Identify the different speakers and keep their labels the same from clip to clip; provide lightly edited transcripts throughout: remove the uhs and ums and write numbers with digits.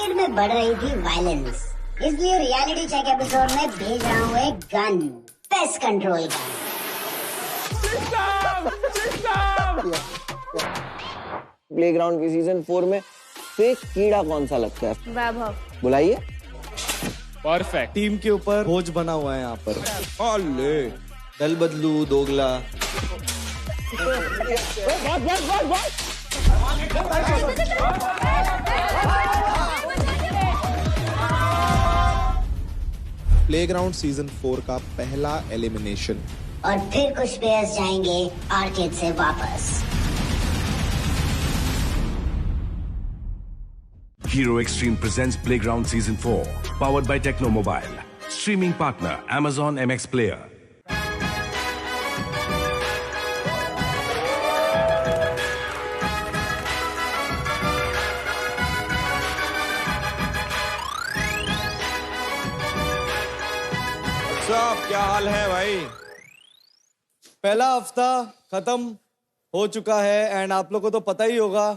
Speaker 1: Cricket में बढ़ रही थी वायलेंस, इसलिए रियलिटी चेक एपिसोड में भेज रहा हूँ एक गन, पेस्ट कंट्रोल का।
Speaker 2: प्लेग्राउंड की सीजन 4 में फेक कीड़ा कौन सा लगता है?
Speaker 3: वैभव।
Speaker 2: बुलाइए।
Speaker 4: परफेक्ट।
Speaker 5: टीम के ऊपर बोझ बना हुआ है यहाँ पर।
Speaker 2: ओले
Speaker 5: दल बदलू दोगला।
Speaker 6: प्लेग्राउंड सीजन 4 का पहला एलिमिनेशन।
Speaker 1: और फिर कुछ प्लेयर्स जाएंगे आर्केड से वापस।
Speaker 7: Hero Extreme presents Playground Season 4, powered by Techno Mobile. Streaming partner Amazon MX Player.
Speaker 5: सब क्या हाल है भाई? पहला हफ्ता खत्म हो चुका है एंड आप लोगों को तो पता ही होगा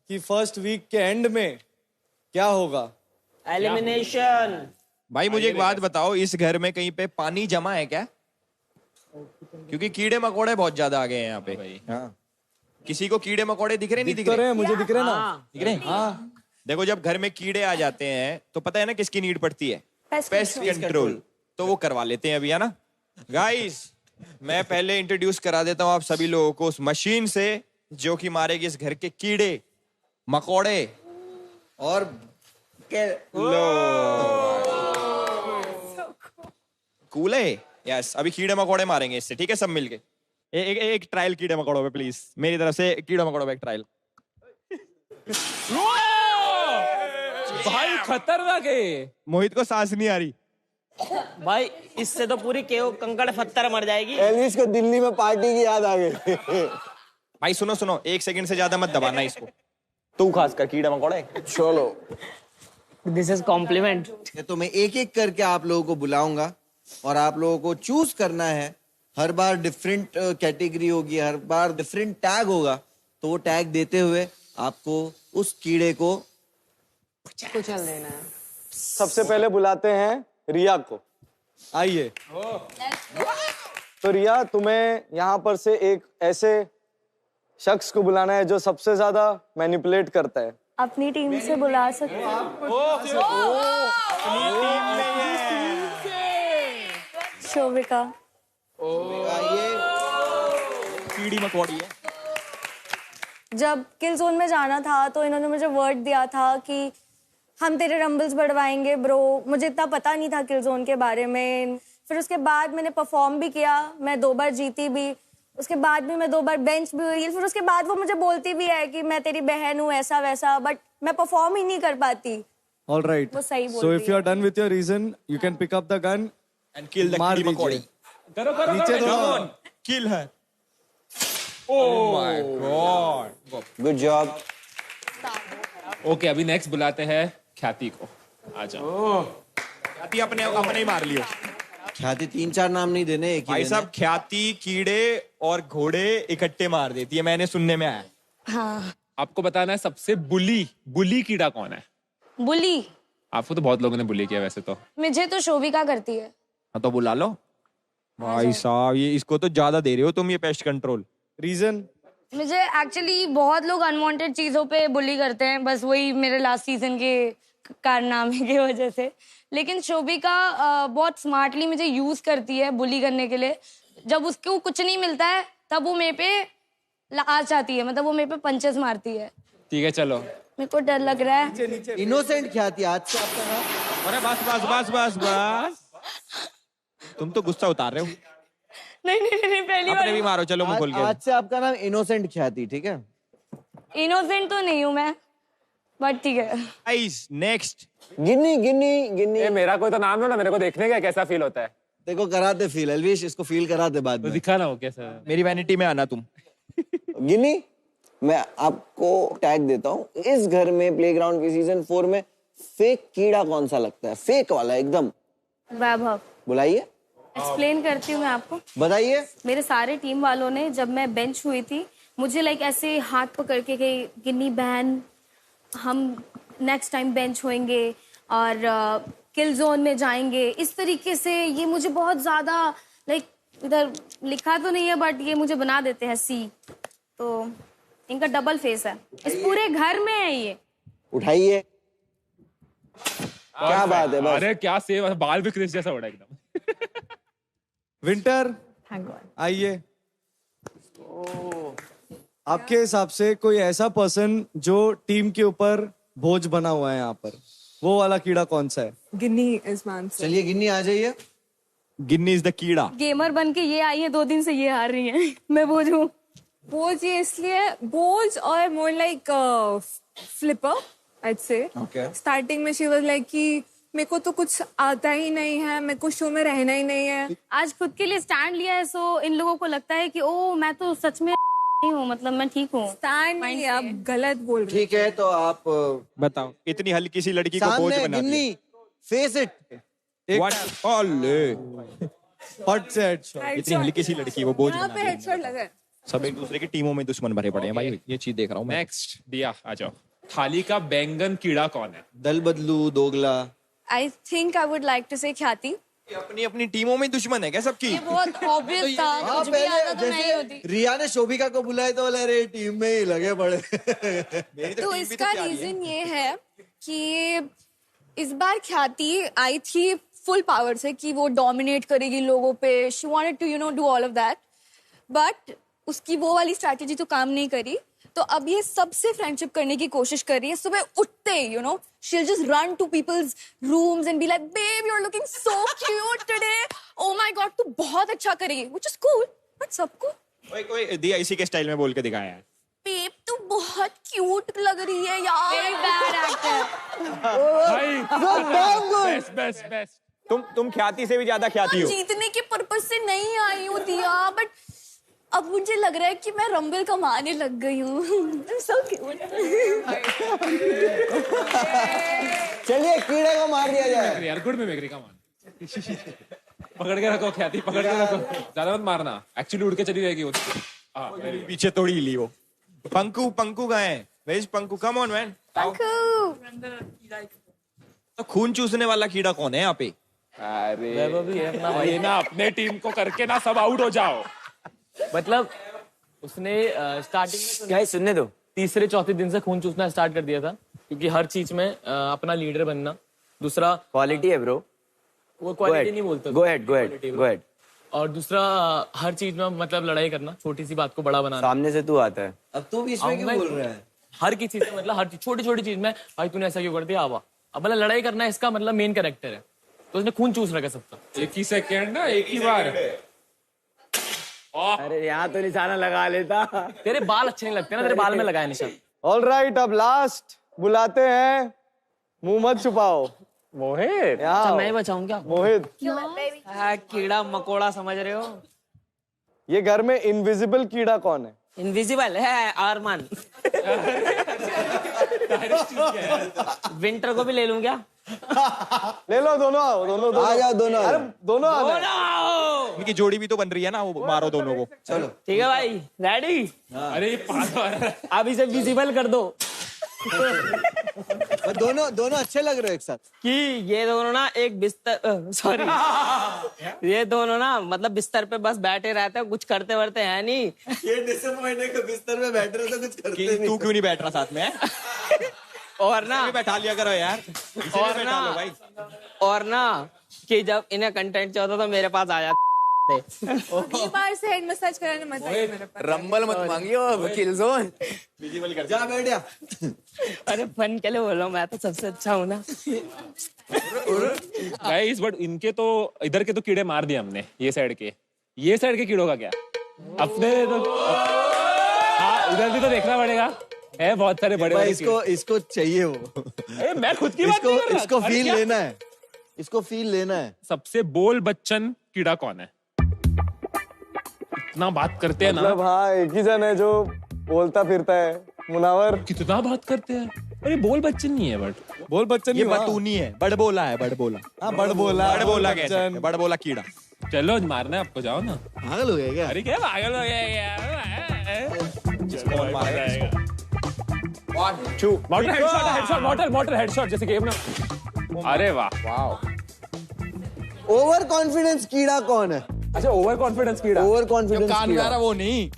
Speaker 5: कि फर्स्ट वीक के एंड में क्या होगा।
Speaker 8: एलिमिनेशन।
Speaker 9: भाई मुझे एक बात बताओ, इस घर में कहीं पे पानी जमा है क्या? क्योंकि कीड़े मकोड़े बहुत ज्यादा आ गए हैं यहाँ पे। हाँ। किसी को कीड़े मकोड़े दिख रहे नहीं दिख रहे?
Speaker 5: मुझे दिख रहे ना।
Speaker 9: दिख रहे? हाँ। देखो जब घर में कीड़े आ जाते हैं तो पता है ना किसकी नीड पड़ती है? Pest control. तो वो करवा लेते हैं अभी, है ना गाइस? मैं पहले इंट्रोड्यूस करा देता हूँ आप सभी लोगों को उस मशीन से जो कि मारेगी इस घर के कीड़े मकोड़े और कूल है। यस, अभी कीड़े मकोड़े मारेंगे इससे, ठीक है? सब मिलके एक ट्रायल कीड़े मकोड़ों पे प्लीज, मेरी तरफ से कीड़े मकोड़ों पे एक ट्रायल।
Speaker 4: भाई खतरनाक है।
Speaker 9: मोहित को सांस नहीं आ रही
Speaker 8: भाई, इससे तो पूरी केओ कंकड़ पत्थर मर जाएगी।
Speaker 2: एलविस को दिल्ली में पार्टी की याद आ गई।
Speaker 9: भाई सुनो सुनो, 1 सेकंड से ज्यादा मत दबाना इसको, तू खासकर कीड़े मकोड़े।
Speaker 2: चलो
Speaker 8: दिस इज कॉम्प्लीमेंट।
Speaker 5: तो मैं एक एक करके आप लोगों को बुलाऊंगा और आप लोगों को चूज करना है। हर बार डिफरेंट कैटेगरी होगी, हर बार डिफरेंट टैग होगा। तो वो टैग देते हुए आपको उस कीड़े को
Speaker 8: कुचल देना है।
Speaker 5: सबसे पहले बुलाते हैं रिया को। आइए। तो रिया, तुम्हें यहाँ पर से एक ऐसे शख्स को बुलाना है जो सबसे ज्यादा मैनिपुलेट करता है।
Speaker 3: अपनी टीम से बुला सकते हैं। शोभिका।
Speaker 9: कीड़ी मकोड़ी है।
Speaker 3: जब किल जोन में जाना था तो इन्होंने मुझे वर्ड दिया था कि हम तेरे रंबल्स बढ़वाएंगे ब्रो। मुझे इतना पता नहीं था किल जोन के बारे में। फिर उसके बाद मैंने परफॉर्म भी किया, मैं 2 बार जीती भी। उसके बाद भी मैं 2 बार बेंच भी हुई। फिर उसके बाद वो मुझे बोलती भी है कि मैं तेरी बहन हूँ, ऐसा वैसा, बट मैं परफॉर्म ही नहीं कर पाती।
Speaker 5: All right.
Speaker 3: वो सही बोल
Speaker 5: So
Speaker 3: रही
Speaker 5: if you are done with your reason, you can pick up the gun
Speaker 9: and kill the
Speaker 5: मार
Speaker 9: कीड़ी मकोड़ी।
Speaker 4: करो करो
Speaker 5: नीचे
Speaker 4: करो।
Speaker 5: दो।
Speaker 9: किल है। Oh my God,
Speaker 2: good job.
Speaker 4: Okay, अभी नेक्स्ट बुलाते हैं ख्याति को। आ जाओ।
Speaker 9: ख्याति अपने ही मार लियो।
Speaker 5: ख्याति 3-4 नाम नहीं देने, एक ही
Speaker 9: भाई
Speaker 5: देने।
Speaker 9: साहब, ख्याति कीड़े और घोड़े इकट्ठे मार देती है, मैंने सुनने में आया।
Speaker 3: हाँ।
Speaker 4: आपको बताना है सबसे बुली कीड़ा कौन है।
Speaker 3: बुली?
Speaker 4: आपको तो बहुत लोगों ने बुली किया वैसे तो।
Speaker 3: मुझे तो शोभिका करती है।
Speaker 9: हाँ तो बुला लो। भाई साहब, ये इसको तो ज्यादा दे रहे हो तुम ये पेस्ट कंट्रोल।
Speaker 5: रीजन?
Speaker 3: मुझे एक्चुअली बहुत लोग अनवांटेड चीजों पे बुली करते हैं, बस वही मेरे लास्ट सीजन के कारनामे की वजह से। लेकिन शोभिका बहुत स्मार्टली मुझे यूज करती है बुली करने के लिए। जब उसको कुछ नहीं मिलता है तब वो मेरे पे आ जाती है, मतलब वो मेरे पे पंचेस मारती है।
Speaker 4: ठीक है चलो।
Speaker 3: मेरे को डर लग रहा है।
Speaker 5: इनोसेंट ख्याति, आज से आपका नाम?
Speaker 9: अरे बस बस बस बस बस, तुम तो गुस्सा उतार रहे हो।
Speaker 3: नहीं नहीं नहीं, पहली
Speaker 9: अपने भी
Speaker 3: बार।
Speaker 9: मारो, चलो मुंह खोल के।
Speaker 5: आज से आपका नाम इनोसेंट ख्याति, ठीक है?
Speaker 3: इनोसेंट तो नहीं हूँ मैं, बट ठीक है।
Speaker 9: Guys next.
Speaker 2: गिन्नी गिन्नी गिन्नी।
Speaker 4: मेरा कोई तो नाम लो ना, मेरे को देखने का कैसा फील होता है।
Speaker 5: देखो कराते फील, एलविश इसको फील कराते बाद
Speaker 4: तो
Speaker 5: में।
Speaker 4: दिखा ना वो कैसा।
Speaker 9: मेरी वैनिटी में आना तुम।
Speaker 2: गिन्नी, मैं आपको टैग देता हूँ। इस घर में प्लेग्राउंड की सीजन 4 में फेक कीड़ा कौन सा लगता है? फेक वाला एकदम।
Speaker 3: वैभव।
Speaker 2: बुलाइए।
Speaker 3: एक्सप्लेन करती हूँ मैं आपको।
Speaker 2: बताइए।
Speaker 3: मेरे सारे टीम वालों ने, जब मैं बेंच हुई थी, मुझे लाइक ऐसे हाथ पकड़ के गई, गिन्नी बहन हम नेक्स्ट टाइम बेंच होंगे और किल जोन में जाएंगे, इस तरीके से ये मुझे बहुत ज्यादा लाइक इधर लिखा तो नहीं है बट ये मुझे बना देते हैं सी। तो इनका डबल फेस है, इस पूरे घर में है ये।
Speaker 2: उठाइए, क्या बात है, बस।
Speaker 4: अरे क्या सेव, बाल भी क्रिस जैसा हो रहा है एकदम।
Speaker 10: विंटर आइए। आपके हिसाब से कोई ऐसा पर्सन जो टीम के ऊपर बोझ बना हुआ है यहाँ पर, वो वाला कीड़ा कौन सा है?
Speaker 11: गिन्नी इज मान।
Speaker 5: चलिए गिन्नी आ जाइए।
Speaker 9: गिन्नी इज द कीड़ा।
Speaker 3: गेमर बन के ये आई है, 2 दिन से ये हार रही है। मैं बोझ हूँ।
Speaker 11: बोझ ये इसलिए बोझ और मोर लाइक फ्लिपर आई से। स्टार्टिंग में शी वाज लाइक कि मेरे को तो कुछ आता ही नहीं है, मेरे को शो में रहना ही नहीं है।
Speaker 3: आज खुद के लिए स्टैंड लिया है, सो इन लोगों को लगता है कि ओ मैं तो सच में नहीं हूँ, मतलब मैं ठीक हूँ।
Speaker 11: स्टैंड नहीं, आप गलत बोल रहे।
Speaker 5: ठीक है, तो आप
Speaker 9: बताओ, इतनी हल्की सी लड़की को बोझ बना दिया।
Speaker 5: गिन्नी, फेस इट।
Speaker 9: What? ओले।
Speaker 10: हॉट से हेडशॉट।
Speaker 9: इतनी हल्की सी लड़की वो बोझ
Speaker 11: यहाँ
Speaker 9: बना
Speaker 11: पे
Speaker 9: दिया।
Speaker 11: हेडशॉट लगा है।
Speaker 9: सब एक दूसरे की टीमों में दुश्मन भरे पड़े हैं भाई, ये चीज देख रहा हूँ मैं।
Speaker 4: नेक्स्ट दिया, आ जाओ। थाली का बैंगन कीड़ा कौन है?
Speaker 5: दल बदलू, दोगला।
Speaker 3: I think I would like to say Khyati.
Speaker 9: अपनी अपनी टीमों में दुश्मन है क्या सबकी?
Speaker 3: ये बहुत ऑब्वियस था, कुछ भी आता तो नहीं होती।
Speaker 5: रिया ने शोभिका को बुलाया तो बोला अरे टीम में ही लगे पड़े।
Speaker 3: तो इसका रीजन ये है कि इस बार ख्याति आई थी फुल पावर से कि वो डोमिनेट करेगी लोगों पे, she wanted to you know do all of that, but उसकी वो वाली स्ट्रैटेजी तो काम नहीं करी। तो अब ये सबसे फ्रेंडशिप करने की कोशिश कर रही है। सुबह उठते ही you know she will just run to people's rooms and be like babe you are looking so cute today, oh my god तू बहुत अच्छा करेगी, व्हिच इज कूल। बट सबको
Speaker 9: कोई दिया इसी के स्टाइल में बोल के दिखाया है।
Speaker 3: बेब तू बहुत क्यूट लग रही है यार। बैड एक्टर
Speaker 4: भाई, बेस्ट बेस्ट बेस्ट।
Speaker 9: तुम ख्याति से भी ज्यादा ख्याति हो।
Speaker 3: जीतने के पर्पस से नहीं आई हूँ दिया, बट अब मुझे लग रहा है कि मैं रंबल कमाने लग गई हूँ। So cute.
Speaker 2: चलिए कीड़े को मार दिया जाए।
Speaker 4: यार गुड मिमिक्री का मान। पकड़ के रखो ख्याति, पकड़ के रखो, ज्यादा मत मारना, एक्चुअली उड़ के चली जाएगी वो।
Speaker 9: पीछे तोड़ी ली वो। पंकु, पंकु कहाँ है? Where is Panku? Come on man. तो खून चूसने वाला कीड़ा कौन है यहाँ पे?
Speaker 4: अरे ये ना अपने टीम को करके ना सब आउट हो जाओ।
Speaker 8: मतलब उसने स्टार्टिंग में क्या सुनने दो, तीसरे चौथे दिन से खून चूसना स्टार्ट कर दिया था, क्योंकि हर चीज में अपना लीडर बनना। दूसरा
Speaker 2: क्वालिटी है ब्रो,
Speaker 8: वो क्वालिटी नहीं बोलते।
Speaker 2: Go ahead.
Speaker 8: और दूसरा हर चीज में मतलब लड़ाई करना, छोटी सी बात को बड़ा बनाना।
Speaker 2: सामने से तू आता है,
Speaker 5: अब तू बीच में क्यों बोल रहा है?
Speaker 8: हर की चीज में मतलब हर छोटी छोटी चीज में भाई तूने ऐसा क्यों कर दिया, आवा। अब मतलब लड़ाई करना इसका मतलब मेन कैरेक्टर है, तो उसने खून चूस रखा सबका।
Speaker 4: एक ही सेकेंड ना, एक ही बार।
Speaker 2: अरे यहाँ तो निशाना लगा लेता।
Speaker 8: तेरे बाल अच्छे नहीं लगते ना, तेरे बाल में लगाया निशान।
Speaker 10: ऑलराइट, अब लास्ट बुलाते हैं, मुंह मत छुपाओ। मोहित।
Speaker 8: अच्छा मैं बचाऊं क्या?
Speaker 10: मोहित,
Speaker 8: कीड़ा मकोड़ा समझ रहे हो?
Speaker 10: ये घर में इनविजिबल कीड़ा कौन है?
Speaker 8: इनविजिबल है आरमान। विंटर को भी ले लूं क्या?
Speaker 10: ले लो, दोनों आओ, दोनों
Speaker 2: आ जाओ, दोनों
Speaker 10: अरे दोनों आओ।
Speaker 9: इनकी जोड़ी भी तो बन रही है ना, वो मारो दोनों को।
Speaker 5: चलो
Speaker 8: ठीक है भाई, रेडी?
Speaker 4: अरे ये पागल।
Speaker 8: अब इसे विजिबल कर दो
Speaker 5: दोनों अच्छे लग रहे हो एक साथ।
Speaker 8: कि ये दोनों ना एक बिस्तर सॉरी ये दोनों ना मतलब बिस्तर पे बस बैठे रहते हैं, कुछ करते वर्ते हैं नहीं।
Speaker 5: ये डिसअपॉइंटेड के बिस्तर में बैठ रहे तो कुछ करते नहीं।
Speaker 9: तू क्यों नहीं बैठ रहा साथ में?
Speaker 8: और ना
Speaker 9: बैठा लिया करो यार।
Speaker 8: और ना
Speaker 9: भाई,
Speaker 8: और ना कि जब इन्हें कंटेंट चाहिए होता तो मेरे पास आ जाते।
Speaker 11: बार से हेड मसाज कराने मत आइए मेरे पास।
Speaker 2: रंबल मत मांगियो, किल जोन।
Speaker 5: जा बैठ जा।
Speaker 8: अरे फन के लिए बोल रहा हूँ, मैं तो सबसे अच्छा हूँ ना।
Speaker 4: गाइस बट इनके तो इधर के तो कीड़े मार दिए हमने, ये साइड के कीड़ों का क्या? अपने तो हाँ उधर भी तो देखना पड़ेगा, है बहुत सारे बड़े।
Speaker 5: इसको चाहिए वो।
Speaker 4: मैं खुद की बात नहीं कर रहा।
Speaker 5: इसको फील लेना है, इसको फील लेना है।
Speaker 4: सबसे बोल बच्चन कीड़ा कौन है? इतना बात करते हैं ना।
Speaker 10: मतलब हाँ, एक ही जन है जो बोलता फिरता है। मुनावर
Speaker 4: कितना बात करते हैं। अरे बोल बच्चन नहीं है, बट
Speaker 10: बोल बच्चन
Speaker 9: ये बटूनी है, बड़बोला है, बड़बोला।
Speaker 10: हाँ बड़बोला
Speaker 9: कह सकते हैं, बड़बोला कीड़ा।
Speaker 4: चलो मारना है आपको, जाओ ना।
Speaker 5: पागल हो गया क्या?
Speaker 4: अरे क्या पागल हो गया यार?
Speaker 9: 1 2
Speaker 4: मॉडल हेडशॉट जैसे गेम ना। अरे वाह।
Speaker 2: ओवर कॉन्फिडेंस कीड़ा कौन है?
Speaker 4: अच्छा, ओवर कॉन्फिडेंस कीड़ा।
Speaker 2: ओवर कॉन्फिडेंस कीड़ा
Speaker 9: वो नहीं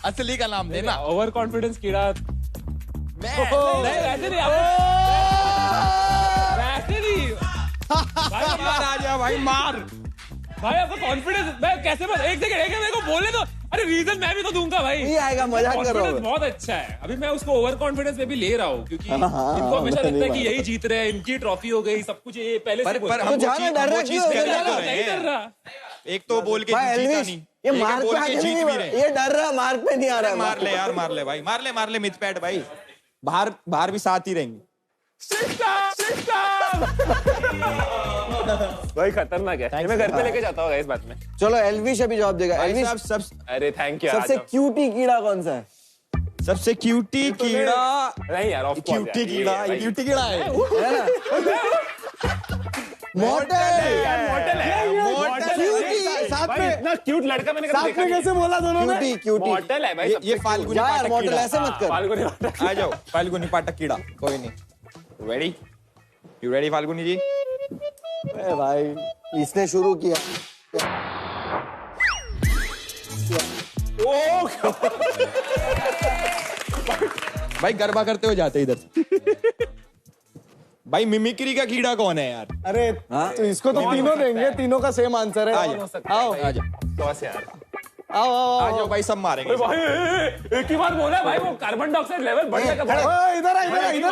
Speaker 9: असली का नाम देना।
Speaker 4: ओवर कॉन्फिडेंस कीड़ा वैसे नहीं
Speaker 9: मार आ जा भाई, मार
Speaker 4: भाई। आपका कॉन्फिडेंस मैं कैसे एक सेकंड मेरे को बोले तो। अरे रीजन मैं भी तो दूंगा भाई।
Speaker 2: नहीं आएगा, मजाक कर रहा हूँ।
Speaker 4: बहुत अच्छा है। अभी मैं उसको ओवर कॉन्फिडेंस में भी ले रहा हूँ क्योंकि इनको हमेशा लगता है कि यही जीत रहे हैं, इनकी ट्रॉफी हो गई, सब कुछ ये पहले से
Speaker 9: पर हम नहीं डर रहा। एक तो बोल के जीता नहीं,
Speaker 2: ये मार्क पे आके नहीं, ये डर रहा, मार्क पे नहीं आ रहा है।
Speaker 9: मार ले यार, मार ले भाई, मार ले मिथ पैड भाई। बाहर भी साथ ही रहेंगे।
Speaker 4: भाई खतरनाक है। मैं घर पे लेके जाता हूँ इस बात में।
Speaker 2: चलो एल्विश अभी जवाब देगा। एल्विश
Speaker 9: सब
Speaker 4: अरे थैंक यू।
Speaker 2: सबसे क्यूटी कीड़ा कौन सा है?
Speaker 9: सबसे क्यूटी कीड़ा
Speaker 4: नहीं यार,
Speaker 9: क्यूटी कीड़ा है
Speaker 2: मॉडल
Speaker 4: साथ में इतना क्यूट लड़का मैंने कभी देखा नहीं।
Speaker 10: कैसे बोला दोनों ने?
Speaker 2: क्यूटी
Speaker 4: मॉडल है भाई।
Speaker 9: ये फाल्गुनी पाठक
Speaker 2: मॉडल
Speaker 9: कीड़ा।
Speaker 2: ऐसे मत कर।
Speaker 4: फाल्गुनी
Speaker 9: आ जाओ फाल्गुनी पाठक कीड़ा। कोई नहीं। रेडी? यू रेडी फाल्गुनी जी?
Speaker 2: भाई इसने शुरू किया।
Speaker 9: भाई गरबा करते हुए जाते इधर से। भाई मिमिक्री का कीड़ा कौन है यार?
Speaker 10: अरे तो इसको तो तीनों देंगे, तीनों का सेम आंसर है। आओ
Speaker 9: आ जाओ भाई, सब मारेंगे।
Speaker 4: भाई एक ही बात बोला भाई, वो कार्बन डाइऑक्साइड लेवल बढ़ जाएगा।
Speaker 10: इधर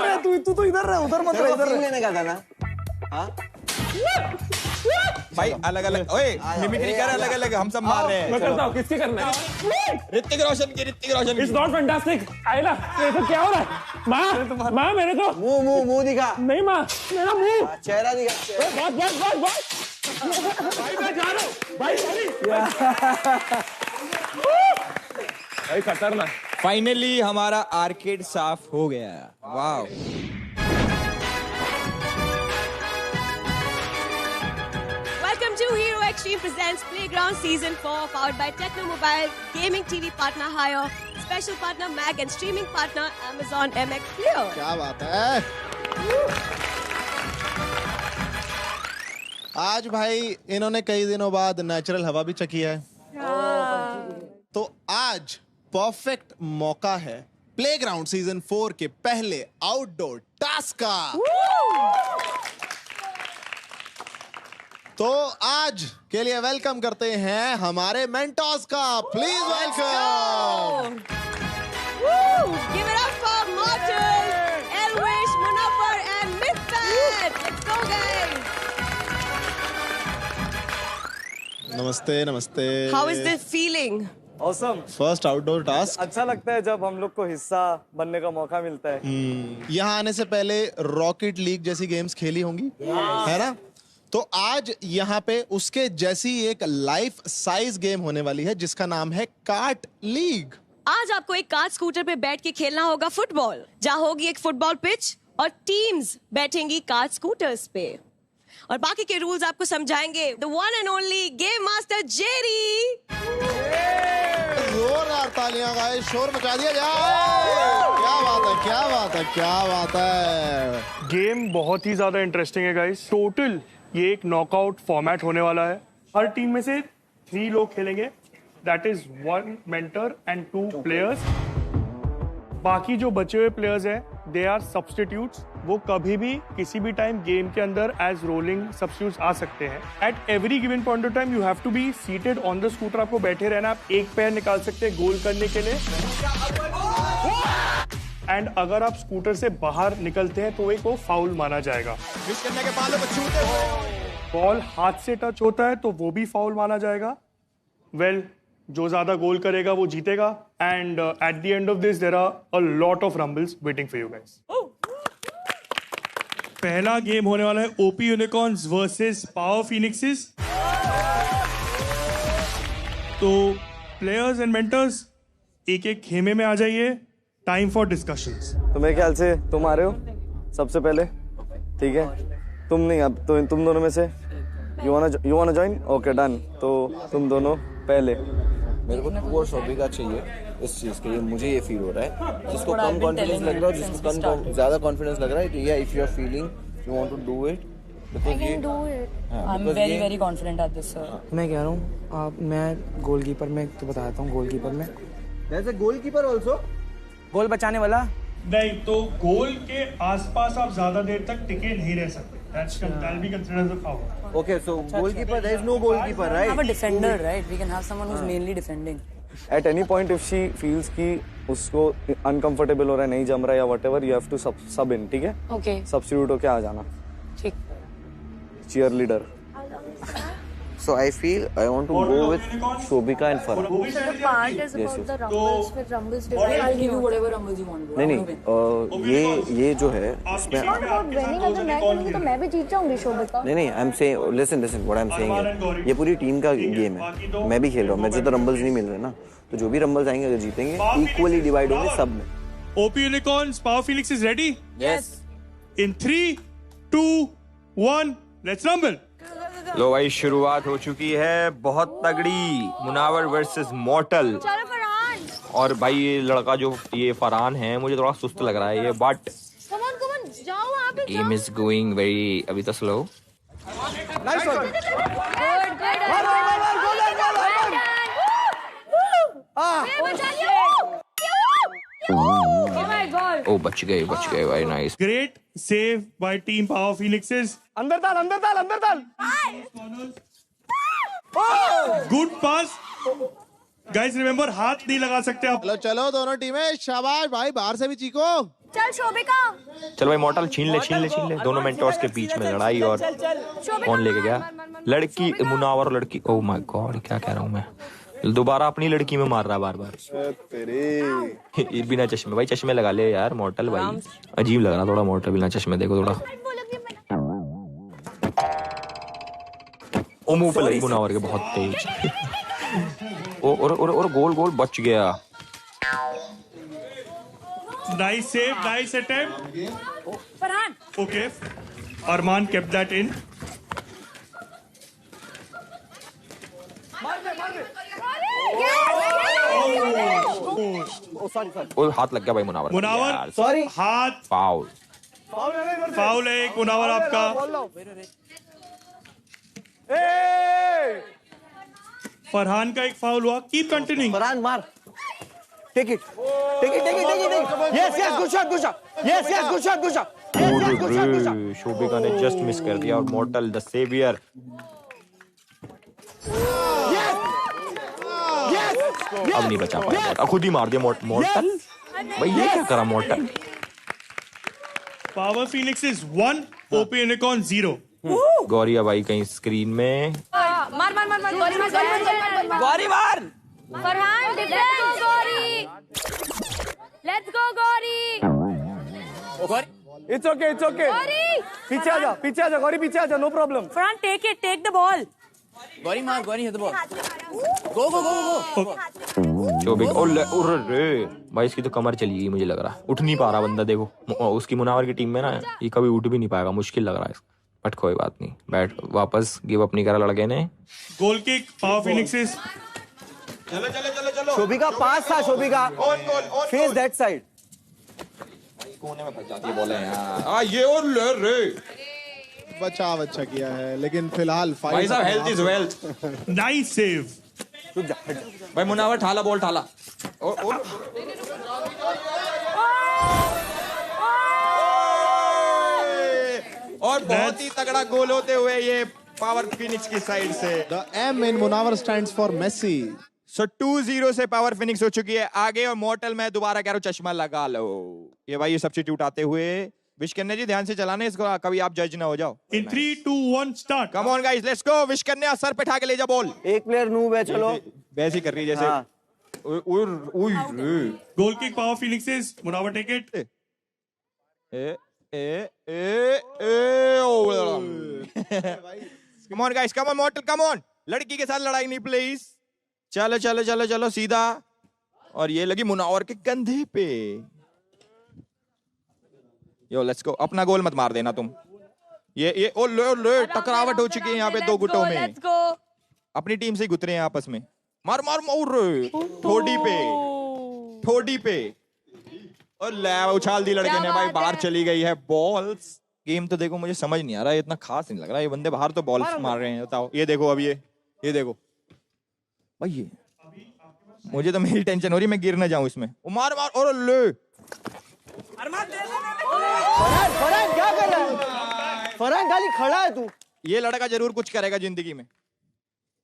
Speaker 10: रह तू तो इधर रह, उधर मत रह। इधर
Speaker 2: लेने का था ना।
Speaker 9: भाई अलग अलग मिमिक्री कर, अलग अलग हम सब मार रहे हैं।
Speaker 4: मैं करता हूँ। किसकी करना है?
Speaker 9: ऋतिक रोशन की।
Speaker 4: It's not fantastic. आयला ये तो क्या हो रहा है? माँ मेरे को
Speaker 2: मुंह दिखा।
Speaker 4: नहीं माँ, मेरा मुंह
Speaker 2: चेहरा दिखा।
Speaker 4: भाई मैं जा रहा हूँ भाई। भाई खतरनाक।
Speaker 9: फाइनली हमारा आर्केड साफ हो गया। वाह।
Speaker 12: Welcome to Hero Extreme presents Playground Season 4, powered by Techno Mobile, gaming TV partner Hire, special partner Mag and streaming partner Amazon MX Player.
Speaker 6: क्या बात है। आज भाई इन्होंने कई दिनों बाद नेचुरल हवा भी चखी है। तो आज परफेक्ट मौका है प्लेग्राउंड सीजन 4 के पहले आउटडोर टास्क का। तो आज के लिए वेलकम करते हैं हमारे मेंटोर्स का। Please welcome.
Speaker 12: Give it up for Mortal, Elwish, Munawar and Mythpad. Let's go guys.
Speaker 6: नमस्ते नमस्ते।
Speaker 12: How is the feeling?
Speaker 10: Awesome.
Speaker 6: First outdoor task.
Speaker 10: अच्छा लगता है जब हम लोग को हिस्सा बनने का मौका मिलता है।
Speaker 6: यहाँ आने से पहले रॉकेट लीग जैसी गेम्स खेली होंगी, है ना? तो आज यहाँ पे उसके जैसी एक लाइफ साइज गेम होने वाली है जिसका नाम है कार्ट लीग।
Speaker 12: आज आपको एक कार स्कूटर पे बैठ के खेलना होगा फुटबॉल, जहाँ होगी एक फुटबॉल पिच और टीम्स बैठेंगी कार स्कूटर्स पे। और बाकी के रूल्स आपको समझाएंगे the one and only game master Jerry.
Speaker 6: जोरदार तालियां गाइस, शोर मचा दिया जाए। क्या बात है, क्या बात है, क्या बात है।
Speaker 13: गेम बहुत ही ज्यादा इंटरेस्टिंग है गाइस। टोटल ये एक नॉकआउट फॉर्मेट होने वाला है। हर टीम में से 3 लोग खेलेंगे, that is 1 mentor and 2 players. बाकी जो बचे हुए प्लेयर्स हैं दे आर सब्स्टिट्यूट्स। वो कभी भी किसी भी टाइम गेम के अंदर एज रोलिंग सब्स्टिट्यूट्स आ सकते हैं। At every given point of time you have to be seated on the scooter. आपको बैठे रहना। आप एक पैर निकाल सकते हैं गोल करने के लिए। एंड अगर आप स्कूटर से बाहर निकलते हैं तो एक वो फाउल माना जाएगा। बॉल हाथ से टच होता है तो वो भी फाउल माना जाएगा। वेल, जो ज्यादा गोल करेगा वो जीतेगा। And at the end of this there are a lot of rumbles waiting for you guys. पहला गेम होने वाला है OP unicorns versus power phoenixes. तो प्लेयर्स एंड मेंटर्स एक एक खेमे में आ जाइए। Time for discussions.
Speaker 10: तो मेरे ख्याल से तुम आ रहे हो सबसे पहले, ठीक है? तुम नहीं, अब तो तुम दोनों में से यू वांना जॉइन? Okay done. तो तुम दोनों पहले।
Speaker 2: मेरे को तू और शोभिका चाहिए इस चीज के लिए, मुझे ये फील हो रहा है। जिसको कम कॉन्फिडेंस लग रहा है, जिसको कम ज्यादा कॉन्फिडेंस लग रहा है, या if you are feeling you want to do it, because ये
Speaker 14: I am very very confident at this sir. मैं कह रहा हूँ मैं गोलकीपर में तो बता देता हूँ, गोलकीपर में
Speaker 5: there is a goalkeeper also,
Speaker 14: goal बचाने वाला
Speaker 13: नहीं, तो गोल के आसपास आप ज्यादा देर तक टिके नहीं रह सकते। That'll be considered as a foul.
Speaker 5: Okay, so goalkeeper, there is no goalkeeper, right?
Speaker 14: We have a defender, right? We can have someone who's mainly defending.
Speaker 10: At any point if she feels कि उसको uncomfortable हो रहा है, नहीं जम रहा है या whatever, you have to sub in, ठीक है?
Speaker 14: Okay.
Speaker 10: Substitute होके आ जाना।
Speaker 14: ठीक।
Speaker 10: Cheerleader.
Speaker 2: So I feel I want to go with Shobhika and Farhan.
Speaker 3: So the part is about the rumbles, with rumbles divide.
Speaker 14: I'll give you whatever rumbles you want.
Speaker 2: नहीं, ये जो है इसमें
Speaker 3: Not about winning, अगर मैं खेलूंगी तो मैं भी जीत जाऊंगी शोभिका।
Speaker 2: नहीं, I'm saying listen what I'm saying है, ये पूरी टीम का गेम है, मैं भी खेल रहा हूँ, मुझे तो रंबल्स नहीं मिल रहे ना, तो जो भी रंबल्स आएंगे अगर जीतेंगे इक्वली डिवाइड होंगे सब में।
Speaker 13: OP Unicorns, Power Phoenix is ready?
Speaker 14: Yes.
Speaker 13: In 3, 2, 1, let's rumble.
Speaker 9: लो भाई शुरुआत हो चुकी है बहुत तगड़ी, मुनावर वर्सेस मॉर्टल।
Speaker 3: चलो फरहान।
Speaker 9: और भाई ये लड़का जो ये फरहान है, मुझे थोड़ा सुस्त लग रहा है ये, बट
Speaker 3: Come on, जाओ वहाँ पे।
Speaker 9: गेम इज गोइंग वेरी अभी तो स्लो।
Speaker 5: Nice one.
Speaker 9: ओ बच गए भाई, nice.
Speaker 13: Great save by Team Power Phoenixes.
Speaker 6: अंदर डाल।
Speaker 13: Good pass. Guys remember हाथ नहीं लगा सकते आप।
Speaker 6: चलो दोनों टीमें, शाबाश भाई, बाहर से भी चीखो।
Speaker 3: चल शोभिका।
Speaker 9: चल भाई मॉर्टल छीन ले। दोनों मेंटोर्स के बीच में लड़ाई, और कौन लेके गया? लड़की मुनावर, लड़की, ओह माय गॉड क्या कह रहा हूँ मैं, दोबारा अपनी लड़की में मार रहा है बार। बिना चश्मे, भाई चश्मे लगा ले यार मॉर्टल, भाई अजीब लग रहा थोड़ा मॉर्टल बिना चश्मे, देखो थोड़ा। ओ मुंह पे लगी मुनावर के बहुत तेज। और गोल बच गया।
Speaker 13: Nice save, nice attempt.
Speaker 3: Farhan.
Speaker 13: Okay. Arman kept that in.
Speaker 9: ओ हाथ लग गया भाई मुनावर,
Speaker 13: सॉरी, हाथ
Speaker 9: फाउल
Speaker 13: है एक मुनावर आपका। फरहान का एक फाउल हुआ। Keep continuing.
Speaker 5: फरहान मार। Take it. Yes, good shot.
Speaker 9: Shobhika ने जस्ट मिस कर दिया, और मॉर्टल द सेवियर। अब नहीं बचा पाया, खुद ही मार दिया मॉर्टल। भाई ये क्या करा Mortal?
Speaker 13: Power phoenix is 1, OP Unicorn 0।
Speaker 9: Gauri भाई कहीं स्क्रीन में
Speaker 3: मार गौरी मार। Farhan defence Gauri. Let's go Gauri.
Speaker 14: It's okay. पीछे आ जा गौरी, पीछे आ जा, no problem.
Speaker 12: Farhan take the ball.
Speaker 14: Gauri मार, Gauri hit the ball. Go.
Speaker 9: Shobhika रे भाई, इसकी तो कमर चली गई मुझे लग रहा है, उठ नहीं पा रहा बंदा। देखो उसकी मुनावर की टीम में ना, ये कभी उठ भी नहीं पाएगा, मुश्किल लग रहा है, बट कोई बात नहीं, बैठ वापस गिव अप नहीं करा लड़के ने।
Speaker 13: Goal kick power phoenixes.
Speaker 5: चलो। शोभिका पास था, शोभिका फेस दैट साइड।
Speaker 9: कोने में फंस जाती है बॉल यार। ये और ले रे
Speaker 6: बचाव अच्छा किया है, लेकिन फिलहाल
Speaker 9: भाई साहब health is wealth.
Speaker 13: Nice save
Speaker 9: भाई मुनावर, ठाला बॉल ठाला। और बहुत ही तगड़ा गोल होते हुए ये पावर फिनिक्स की साइड से।
Speaker 6: The M in Munawar stands for Messi.
Speaker 9: So 2-0 से पावर फिनिक्स हो चुकी है आगे, और मॉर्टल मैं दोबारा कह रहा हूँ चश्मा लगा लो। ये भाई ये सब्स्टिट्यूट आते हुए, विश करने जी ध्यान से चलाने इसको, कभी आप जज ना हो जाओ।
Speaker 13: In 3, 2, 1 start.
Speaker 9: Come on guys, let's go. Wish करने सर पे ठा के ले जा बॉल।
Speaker 5: एक प्लेयर नूब है, चलो
Speaker 9: वैसे ही कर रही है जैसे।
Speaker 13: Goal kick power phoenixes, Munawar take it.
Speaker 9: Come on guys, come on Mortal, come on. लड़की के साथ लड़ाई नहीं प्लीज। चलो सीधा। और ये लगी मुनावर के कंधे पे। Yo let's go. अपना गोल मत मार देना तुम। ये टकरावट हो चुकी है यहाँ पे दो गुटों में। अपनी टीम से ही गुतरे हैं आपस में। मार मार मार ठोडी पे और ले उछाल दी लड़के ने भाई, बाहर चली गई है बॉल्स। गेम तो देखो मुझे समझ नहीं आ रहा, इतना खास नहीं लग रहा। ये बंदे बाहर तो बॉल्स मार रहे हैं, बताओ। ये देखो अब ये देखो भाई, ये मुझे तो मेरी टेंशन हो रही है मैं गिर ना जाऊं इसमें। वो मार मार और ले
Speaker 10: फरहान क्या कर रहा है? फरहान खाली खड़ा है तू।
Speaker 9: ये लड़का जरूर कुछ करेगा जिंदगी में।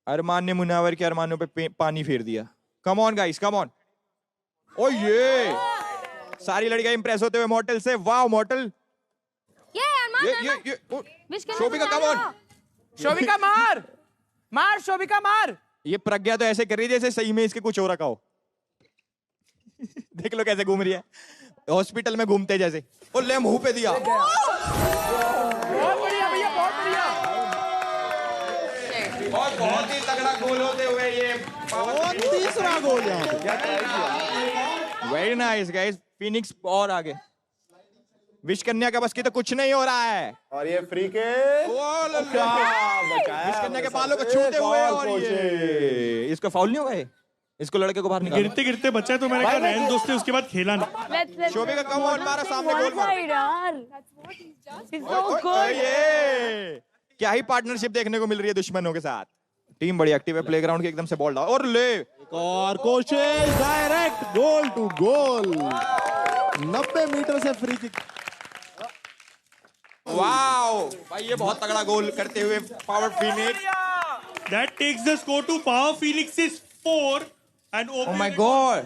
Speaker 9: अरमान ने मुनावर के अरमानों पे पानी फेर दिया। Come on guys, come on. ओ ये सारी लड़कियां इंप्रेस होते हुए मॉडल से। वाह मॉडल, ये शोभिका कम ऑन।
Speaker 14: शोभिका मार मार, शोभिका मार।
Speaker 9: ये प्रज्ञा तो ऐसे कर रही है जैसे सही में इसके कुछ हो रखा हो। देख लो कैसे घूम रही है, हॉस्पिटल में घूमते जैसे। ओ ले मुंह पे दिया।
Speaker 14: बहुत बढ़िया भैया, बहुत बढ़िया।
Speaker 9: और बहुत ही तगड़ा गोल होते हुए ये
Speaker 6: तीसरा गोल यहाँ पे।
Speaker 9: Very nice guys. फिनिक्स और आगे। विश कन्या का बस की तो कुछ नहीं हो रहा है।
Speaker 6: और ये फ्री के
Speaker 9: विश कन्या के बालों को छूते हुए, और ये इसको फाउल नहीं होगा। इसको लड़के को बाहर निकाल।
Speaker 13: गिरते गिरते बच्चा तो मैंने कहा रहने दो, उसके बाद खेला नहीं।
Speaker 9: शोभिका कम ऑन, मारा सामने गोल मार। ये क्या ही पार्टनरशिप देखने को मिल रही है दुश्मनों के साथ। टीम बड़ी एक्टिव है, प्लेग्राउंड के एकदम से बॉल डाल और ले।
Speaker 6: और कोशिश, direct goal to goal. 90 meter से फ्री किक।
Speaker 9: वाओ भाई, ये बहुत तगड़ा गोल करते हुए power phoenix.
Speaker 13: That takes the score to Power Phoenix's 4 and
Speaker 9: Oh my God!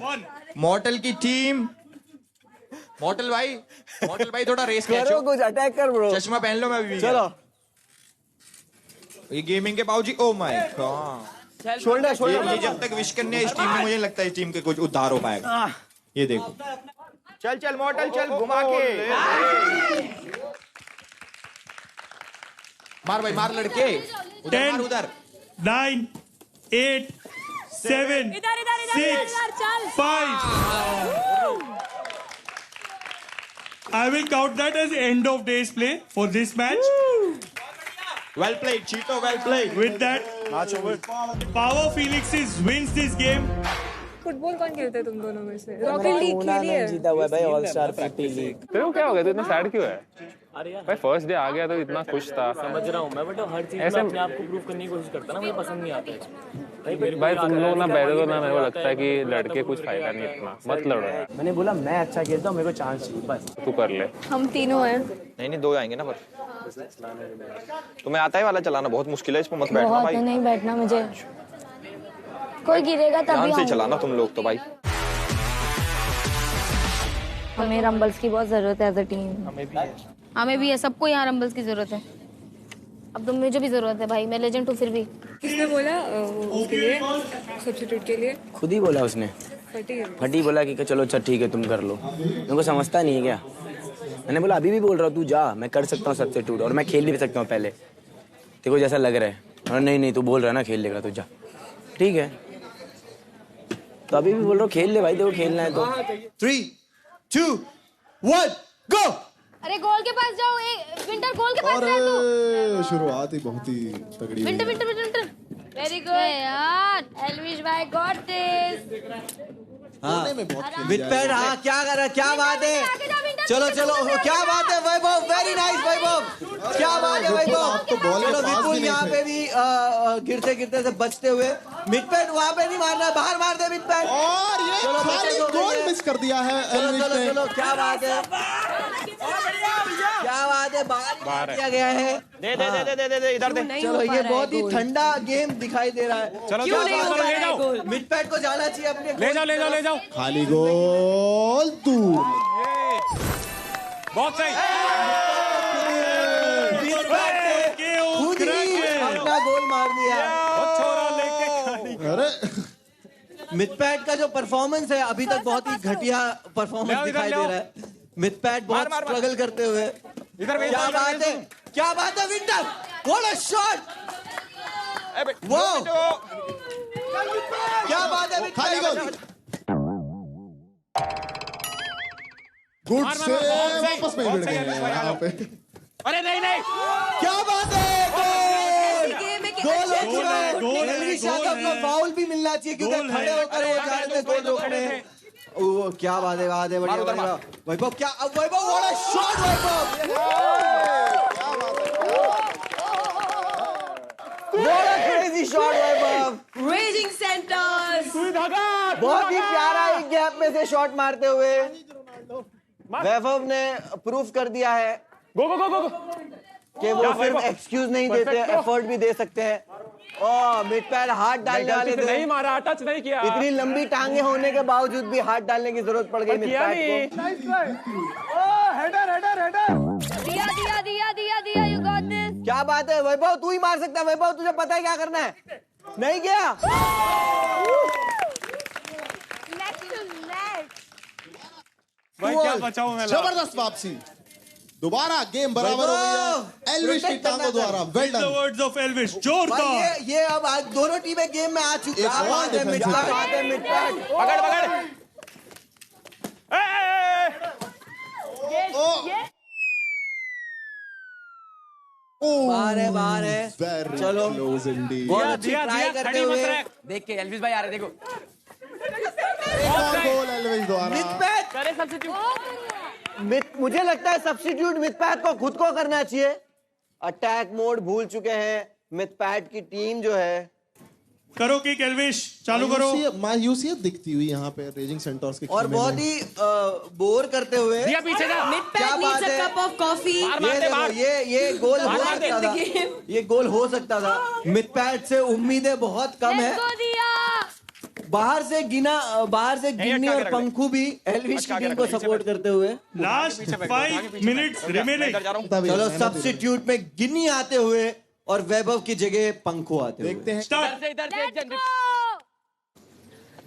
Speaker 9: Model की टीम। मॉडल भाई थोड़ा रेस
Speaker 10: करो, कुछ अटैक कर ब्रो।
Speaker 9: चश्मा पहन लो। मैं अभी
Speaker 10: चलो
Speaker 9: ये गेमिंग के बाबूजी। ओ माय गॉड, शोल्डर। ये जब तक विश करने इस टीम में, मुझे लगता है इस टीम के कुछ उद्धार हो पाएगा। ये देखो, चल मॉडल चल, घुमा के मार भाई, मार लड़के।
Speaker 13: 10
Speaker 9: उधर
Speaker 13: 9 8 7 6 5 I will count that as end of day's play for this match.
Speaker 9: Well played, Cheeto, well played.
Speaker 13: With that, Power Phoenixes wins this game.
Speaker 11: Football कौन खेलते है तुम दोनों में से? रॉकेट लीग खेली है।
Speaker 10: जीता हुआ है भाई, ऑल स्टार फुटी लीग।
Speaker 4: तेरे को क्या हो गया, तू इतना सैड क्यों है? भाई फर्स्ट डे आ गया तो इतना खुश था।
Speaker 8: समझ रहा हूँ मैं, बट हर चीज में अपने आप को प्रूव करने की कोशिश करता ना, मुझे पसंद नहीं आता है।
Speaker 4: भाई तुम लोग ना बैठे तो ना, मेरे को लगता है कि लड़के कुछ फायदा नहीं इतना, मत लड़ो।
Speaker 14: मैंने बोला मैं अच्छा खेलता हूँ, मेरे को चांस चाहिए बस।
Speaker 4: तू कर ले।
Speaker 11: हम तीनों हैं।
Speaker 9: नहीं दो आएंगे ना, पर तुम्हें आता है वाला चलाना, बहुत मुश्किल है, इसमें मत बैठना भाई।
Speaker 3: नहीं बैठना मुझे, कोई गिरेगा तभी
Speaker 9: ध्यान से चलाना तुम लोग तो भाई।
Speaker 3: हमें रंबल्स की बहुत जरूरत है एज अ टीम।
Speaker 15: हमें भी है, सबको यहाँ रंबल्स की जरूरत है। अब तुम मुझे भी जरूरत है भाई, मैं लेजेंड हूँ फिर भी।
Speaker 11: किसने बोला उसके लिए, सब्स्टिट्यूट के लिए?
Speaker 14: खुद ही बोला उसने। फटी बोला कि चलो अच्छा ठीक है तुम कर लो। मेरे को समझता नहीं है क्या? मैंने बोला अभी भी बोल रहा हूँ तू जा, मैं कर सकता हूँ सब्स्टिट्यूट और मैं खेल भी सकता हूँ पहले, तेरे को जैसा लग रहा है। और नहीं तू बोल रहा है ना खेल लेगा, तू जा। ठीक है तो अभी भी बोल रहा हूँ खेल ले भाई, देखो खेलना है तो।
Speaker 5: 3 2 1 गो।
Speaker 15: अरे गोल के पास जाओ, विंटर गोल के पास जा तू।
Speaker 6: शुरुआत ही बहुत ही तगड़ी।
Speaker 15: विंटर वेरी गुड यार, एल्विश भाई गॉट दिस।
Speaker 5: हाँ विटपेड, हाँ क्या कर रहा है, क्या बात है। चलो क्या बात है वैभव, वेरी नाइस वैभव, क्या बात है वैभव। चलो विपुल यहाँ पे भी गिरते गिरते से बचते हुए। मिडपेड वहाँ पे नहीं मारना, बाहर मार दे मिडपेड।
Speaker 6: और ये खाली गोल मिस कर दिया है एल्विश ने।
Speaker 5: चलो क्या बात है, क्या बात है, बाहर किया गया है।
Speaker 9: दे इधर दे।
Speaker 5: चलो ये बहुत ही ठंडा गेम दिखाई दे रहा है।
Speaker 9: चलो
Speaker 5: ले जाओ, मिडपेड को जाना चाहिए अपने।
Speaker 4: ले जाओ।
Speaker 6: खाली गोल दूर।
Speaker 4: बहुत सही।
Speaker 5: खुद ही अपना गोल मार दिया। अरे मिडपैड का जो परफॉर्मेंस है अभी तक बहुत ही घटिया परफॉर्मेंस दिखाई दे रहा है। मिडपैड बहुत स्ट्रगल करते हुए। क्या बात है winter, what a shot, wow क्या बात है।
Speaker 6: खाली गोल, गुड से वापस में गिर गए यहाँ पे।
Speaker 4: अरे नहीं
Speaker 5: क्या बात है, गोल हो चुका है। एलवी शाखा को फाउल भी मिलना चाहिए क्योंकि खड़े होकर वो जा रहे थे गोल रोकने। ओ क्या बात है, बढ़िया बढ़िया। वैभव क्या, Vaibhav what a shot Vaibhav, what a crazy shot Vaibhav.
Speaker 12: Raging centaurs
Speaker 5: बहुत ही प्यारा एक गैप में से शॉट मारते हुए वैभव ने प्रूफ कर दिया है कि वो सिर्फ एक्सक्यूज नहीं देते, एफर्ट भी दे सकते हैं। मिड पैड हाथ डालने वाले थे,
Speaker 4: नहीं मारा, टच नहीं किया।
Speaker 5: इतनी लंबी टांगे होने के बावजूद भी हाथ डालने की जरूरत पड़ गई मिड पैड को। हेडर हेडर हेडर,
Speaker 15: दिया दिया दिया दिया दिया, यू गॉट दिस।
Speaker 5: क्या बात है वैभव, तू ही मार सकता है वैभव, तुझे पता है क्या करना है। नहीं गया,
Speaker 13: भाई क्या बचाऊं मैं।
Speaker 6: जबरदस्त वापसी, दोबारा गेम बराबर हो गई है एल्विश की टांगों द्वारा। Well done.
Speaker 13: The words of Elvish, जोरदार।
Speaker 5: ये अब आज दोनों टीमें गेम में आ चुकी है। मिड पैड
Speaker 9: पकड़ पकड़,
Speaker 5: बाहर है बाहर है। चलो बहुत अच्छी ट्राई करते हुए,
Speaker 14: देख के एल्विश भाई आ रहे, देखो
Speaker 6: गोल एल्विश द्वारा।
Speaker 5: मुझे लगता है सब्स्टिट्यूट मिथपैथ को खुद को करना चाहिए। अटैक मोड भूल चुके हैं मिथपैथ की टीम जो है।
Speaker 13: करो किक एल्विश, चालू करो।
Speaker 6: मायूसियत दिखती हुई यहाँ पे रेजिंग सेंटर्स के,
Speaker 5: और बहुत ही बोर करते हुए
Speaker 12: पीछे जा। क्या बात है, कप ऑफ कॉफी।
Speaker 5: ये गोल हो सकता था, ये गोल हो सकता था। मिथपैथ से उम्मीदें बहुत कम है। बाहर से गिन्नी और पंखू भी एल्विश की टीम को सपोर्ट करते हुए।
Speaker 13: Last 5 minutes remaining.
Speaker 5: चलो सब्स्टिट्यूट में गिन्नी आते हुए और वैभव की जगह पंखू आते हुए। देखते हैं।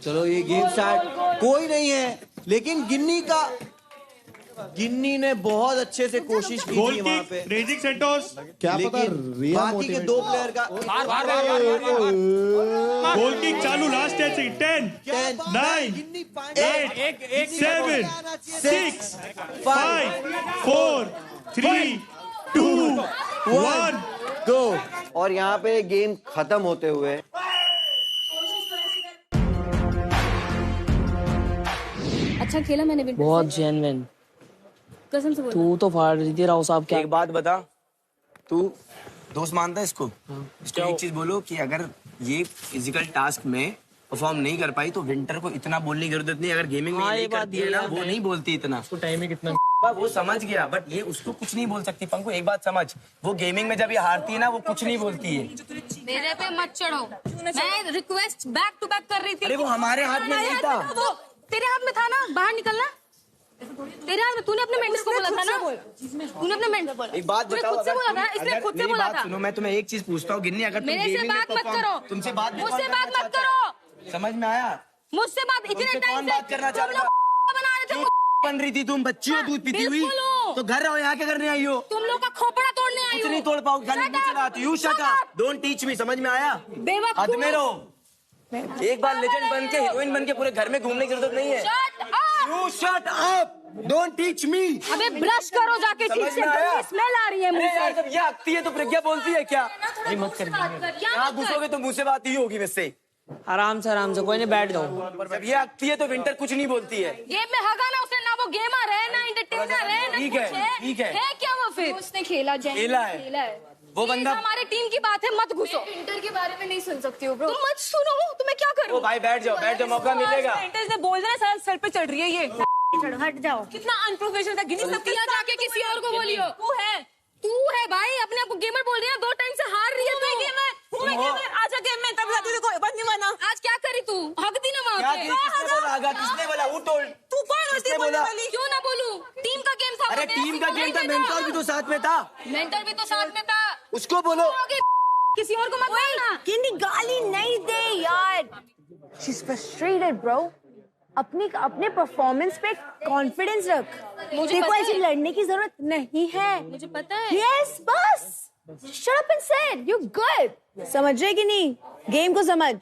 Speaker 5: चलो ये गेम स्टार्ट, कोई नहीं है लेकिन गिन्नी ने बहुत अच्छे से कोशिश की थी वहाँ पे।
Speaker 13: रेजिंग सेंटर्स,
Speaker 6: क्या पता
Speaker 5: बाकी के दो प्लेयर का
Speaker 13: गोल किक चालू। लास्ट 10 9 8 7 6 5 4 3 2 1
Speaker 5: गो। और यहाँ पे गेम खत्म होते हुए
Speaker 15: अच्छा खेला मैंने भी,
Speaker 14: बहुत जेन्युइन।
Speaker 15: कसम से बोल।
Speaker 14: तू तो फाड़ रही थी राव साहब। क्या एक बात बता, तू दोस्त मानता है इसको? इसको एक चीज बोलो कि अगर ये फिजिकल टास्क में परफॉर्म नहीं कर पाई तो विंटर को इतना बोलने की जरूरत नहीं। अगर गेमिंग में नहीं करती है ना, वो नहीं बोलती इतना। उसको टाइम ही कितना, वो समझ गया, बट ये उसको कुछ नहीं बोल सकती। पंकु एक बात समझ, वो गेमिंग में जब ये हारती है ना, वो कुछ नहीं बोलती है।
Speaker 15: मेरे पे मत चढ़ो, मैं रिक्वेस्ट बैक टू बैक कर रही थी।
Speaker 14: अरे वो हमारे हाथ में नहीं था,
Speaker 15: तेरे हाथ में था ना, बाहर निकलना तेरे हाथ में। तूने अपने मेंटर्स को बोला था ना, तूने अपने मेंटर,
Speaker 14: एक बात बताओ,
Speaker 15: खुद से बोला था, इसने खुद से बोला था।
Speaker 14: सुनो, मैं तुम्हें एक चीज पूछता हूँ गिन्नी, अगर
Speaker 15: मेरे से बात मत करो,
Speaker 14: तुमसे बात
Speaker 15: मुझसे बात मत करो।
Speaker 14: समझ में आया?
Speaker 15: मुझसे बात इतने टाइम से
Speaker 14: बात करना चाह रहा
Speaker 15: बना रहे थे।
Speaker 14: बन रही थी तुम, बच्ची हो, दूध पीती हुई, तो घर रहो, यहाँ क्या करने आई हो?
Speaker 15: तुम लोग का खोपड़ा तोड़ने आई हो।
Speaker 14: कुछ नहीं तोड़ पाओ, खाली नीचे लाती। You shut up, don't teach me. समझ में आया?
Speaker 15: बेवकूफ।
Speaker 14: हद में रहो। एक बार लेजेंड बन के हीरोइन बन के पूरे घर में घूमने की जरूरत नहीं है। You shut up, don't teach me.
Speaker 15: अबे ब्रश करो जाके, ठीक से स्मेल आ रही है मुंह से।
Speaker 14: जब ये आती है तो प्रज्ञा बोलती है क्या? नहीं मत कर, यहाँ घुसोगे तो मुंह से बात ही होगी वैसे। आराम से कोई नहीं, बैठ जाओ। जब ये आती है तो विंटर कुछ नहीं बोलती है।
Speaker 15: गेम में हगा ना उसने, ना वो गेमर है ना एंटरटेनर है, ना
Speaker 14: ठीक है,
Speaker 15: कुछ
Speaker 14: ठीक है।
Speaker 15: है क्या वो फिर? उसने खेला
Speaker 14: है वो बंदा।
Speaker 15: हमारी टीम की बात है, मत घुसो। इंटर के बारे में नहीं सुन सकती हो ब्रो, तुम मत सुनो। तुम्हें क्या करूं?
Speaker 14: ओ भाई बैठ जाओ, मौका मिलेगा।
Speaker 12: इंटर ने बोल देना, सर पे चढ़ रही है ये।
Speaker 15: हट जाओ।
Speaker 12: कितना अनप्रोफेशनल था। गिनी सब
Speaker 15: किया जाके किसी और को बोलियो। तू है भाई, अपने आप को गेमर बोल रही है। 2 टाइम से हार रही है तू।
Speaker 12: आजा गेम में, तब जाती कोई बात नहीं माना।
Speaker 15: आज क्या करी तू? हक दी ना वहाँ पे।
Speaker 14: किसने बोला? वो टोल।
Speaker 12: तू कौन होती बोलने वाली?
Speaker 15: क्यों ना बोलूं? टीम का गेम था।
Speaker 14: अरे टीम का गेम था, मेंटर भी तो साथ में था।
Speaker 15: मेंटर भी तो साथ में था।
Speaker 14: उसको बोलो,
Speaker 15: किसी और को मत बोलना।
Speaker 12: गिनी गाली नहीं दे यार।
Speaker 16: She is frustrated bro. अपने परफॉर्मेंस पे कॉन्फिडेंस रख। मुझे को ऐसे लड़ने की जरूरत नहीं है।
Speaker 15: मुझे पता है।
Speaker 16: यस बस शट अप एंड से यू गुड। समझ रहे कि नहीं? गेम को समझ।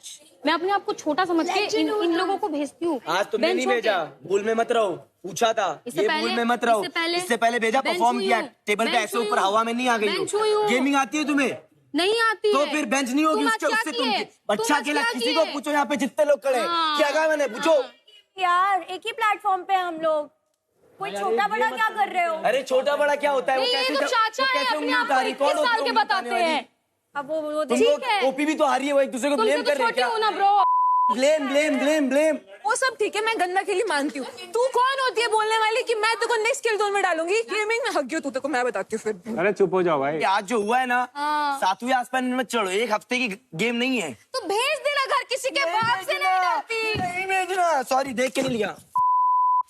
Speaker 15: मैं अपने आप को छोटा समझ के इन लोगों को भेजती हूँ।
Speaker 14: आज तुमने नहीं भेजा, भूल में मत रहो। पूछा था ये, भूल में मत रहो। इससे पहले भेजा, परफॉर्म किया, टेबल पे ऐसे ऊपर हवा में नहीं आ गई हो। गेमिंग आती है तुम्हें?
Speaker 15: नहीं आती
Speaker 14: तो
Speaker 15: है।
Speaker 14: फिर बेंच नहीं होगी
Speaker 15: तुम
Speaker 14: उसके
Speaker 15: आज
Speaker 14: उससे
Speaker 15: क्या किए?
Speaker 14: अच्छा
Speaker 15: तुम आज
Speaker 14: खेला
Speaker 15: क्या
Speaker 14: किसी
Speaker 15: किए?
Speaker 14: को पूछो यहाँ पे जितने लोग खड़े हैं।
Speaker 15: हाँ।
Speaker 14: क्या कहा मैंने पूछो।
Speaker 3: यार एक ही प्लेटफॉर्म पे हम लोग, कोई छोटा बड़ा क्या कर रहे हो?
Speaker 14: अरे छोटा बड़ा क्या होता है? वो
Speaker 15: नहीं, ये
Speaker 14: कैसे
Speaker 15: तो
Speaker 14: जब-
Speaker 15: चाचा
Speaker 14: वो
Speaker 15: है,
Speaker 14: कैसे
Speaker 15: अपने
Speaker 14: उंगली
Speaker 15: आप को
Speaker 14: उठा रही?
Speaker 15: 21
Speaker 14: कौन
Speaker 15: साल के
Speaker 14: उंगली
Speaker 15: बताते
Speaker 14: उठाने वाली?
Speaker 15: हैं।
Speaker 3: अब वो
Speaker 14: तुम
Speaker 3: ठीक
Speaker 14: लोग
Speaker 3: है।
Speaker 14: ओपी भी तो हारी है, वो एक दूसरे को
Speaker 15: तुमसे
Speaker 14: ब्लेम
Speaker 15: तो
Speaker 14: कर रहे हैं
Speaker 15: छोटी
Speaker 14: क्या?
Speaker 15: हूँ ना ब्रो।
Speaker 14: ब्लेम।
Speaker 11: वो सब ठीक है, मैं गंदा खेली मानती हूँ। तू कौन होती है बोलने वाली कि मैं तेको नेक्स्ट स्किल जोन में डालूंगी? गेमिंग में हक गई तू, तेको मैं बताती हूँ फिर।
Speaker 4: अरे चुप हो जाओ भाई।
Speaker 14: आज जो हुआ है ना,
Speaker 15: हाँ।
Speaker 14: 7वीं आसमान में मत चढ़ो, एक हफ्ते की गेम नहीं है।
Speaker 15: तो भेज देना घर, किसी के बाप से नहीं डरती।
Speaker 14: नहीं भेजना, सॉरी देख के नहीं लिया।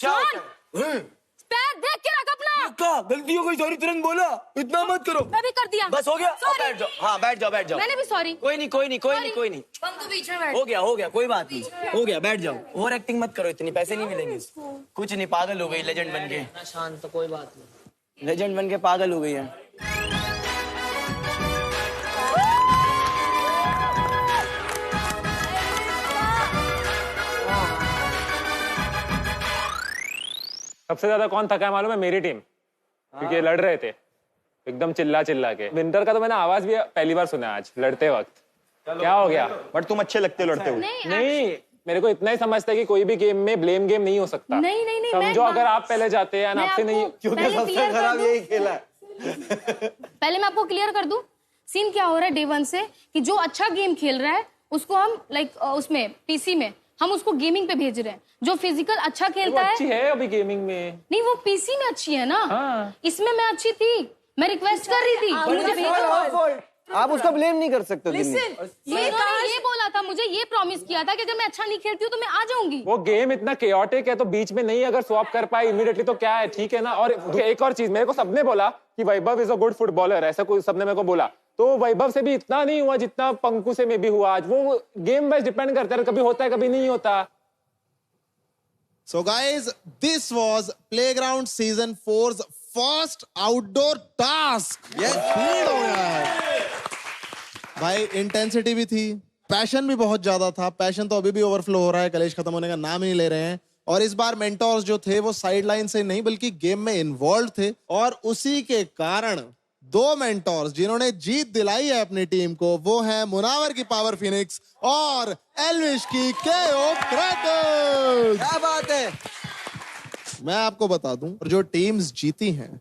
Speaker 14: क्या होता है?
Speaker 15: पैर देख के रख अपना।
Speaker 14: क्या गलती हो गई, सॉरी तुरंत बोला, इतना मत करो।
Speaker 15: मैं भी कर दिया।
Speaker 14: बस हो गया, अब
Speaker 15: Sorry।
Speaker 14: बैठ जाओ। हाँ बैठ जाओ।
Speaker 15: मैंने भी सॉरी।
Speaker 14: कोई नहीं।
Speaker 15: पंकु बीच में बैठ।
Speaker 14: हो गया, कोई बात नहीं, हो गया, बैठ जाओ। ओवर एक्टिंग मत करो, इतनी पैसे नहीं मिलेंगे। कुछ नहीं, पागल हो गई लेजेंड बन के।
Speaker 8: शांत, तो कोई बात नहीं।
Speaker 14: लेजेंड बन के पागल हो गई है।
Speaker 4: सबसे ज्यादा कौन थका है मालूम है? मेरी टीम, क्योंकि ये लड़ रहे थे एकदम चिल्ला के। विंटर का तो मैंने आवाज भी पहली बार सुना आज लड़ते वक्त। क्या हो गया?
Speaker 9: बट तुम अच्छे लगते हो लड़ते हुए।
Speaker 4: नहीं, मेरे को इतना ही समझता है कि कोई भी गेम में ब्लेम गेम नहीं हो सकता।
Speaker 15: नहीं,
Speaker 4: समझो, अगर आप पहले जाते हैं आपसे नहीं,
Speaker 5: क्योंकि सबसे खराब यही खेला है।
Speaker 15: पहले मैं आपको क्लियर कर दूं, सीन क्या हो रहा है डे 1 से, कि जो अच्छा गेम खेल रहा है उसको हम उसमें पीसी में हम उसको गेमिंग पे भेज रहे हैं। जो फिजिकल अच्छा खेलता है,
Speaker 4: अच्छी है अभी गेमिंग में।
Speaker 15: नहीं वो पीसी में अच्छी है ना।
Speaker 4: हाँ।
Speaker 15: इसमें मैं अच्छी थी, मैं रिक्वेस्ट कर रही थी मुझे भेजो।
Speaker 5: आप उसका ब्लेम नहीं कर सकते।
Speaker 15: ये बोला था, मुझे ये प्रॉमिस किया था कि अगर मैं अच्छा नहीं खेलती हूँ तो मैं आ जाऊंगी।
Speaker 4: वो गेम इतना केओटिक है, तो बीच में नहीं अगर स्वैप कर पाए इमीडिएटली तो क्या है, ठीक है ना। और एक और चीज, मेरे को सबने बोला कि वैभव इज अ गुड फुटबॉलर, ऐसा कोई सबने मेरे को बोला। तो वैभव से भी इतना नहीं हुआ जितना पंकु से में भी हुआ आज। वो गेम वाइज डिपेंड करता है, कभी होता है कभी नहीं होता।
Speaker 6: So guys, this was Playground Season 4's first outdoor task.
Speaker 5: Yes.
Speaker 6: भीड़ हो गया है। भाई इंटेंसिटी भी थी, पैशन भी बहुत ज्यादा था। पैशन तो अभी भी ओवरफ्लो हो रहा है, कलेश खत्म होने का नाम ही नहीं ले रहे हैं। और इस बार मेंटोर्स जो थे वो साइड लाइन से नहीं बल्कि गेम में इन्वॉल्व थे, और उसी के कारण 2 मेंटोर्स जिन्होंने जीत दिलाई है अपनी टीम को, वो हैं मुनावर की पावर फिनिक्स और एल्विश की केओ क्रैकर्स।
Speaker 5: क्या बात है।
Speaker 6: मैं आपको बता दूं, जो टीम्स जीती हैं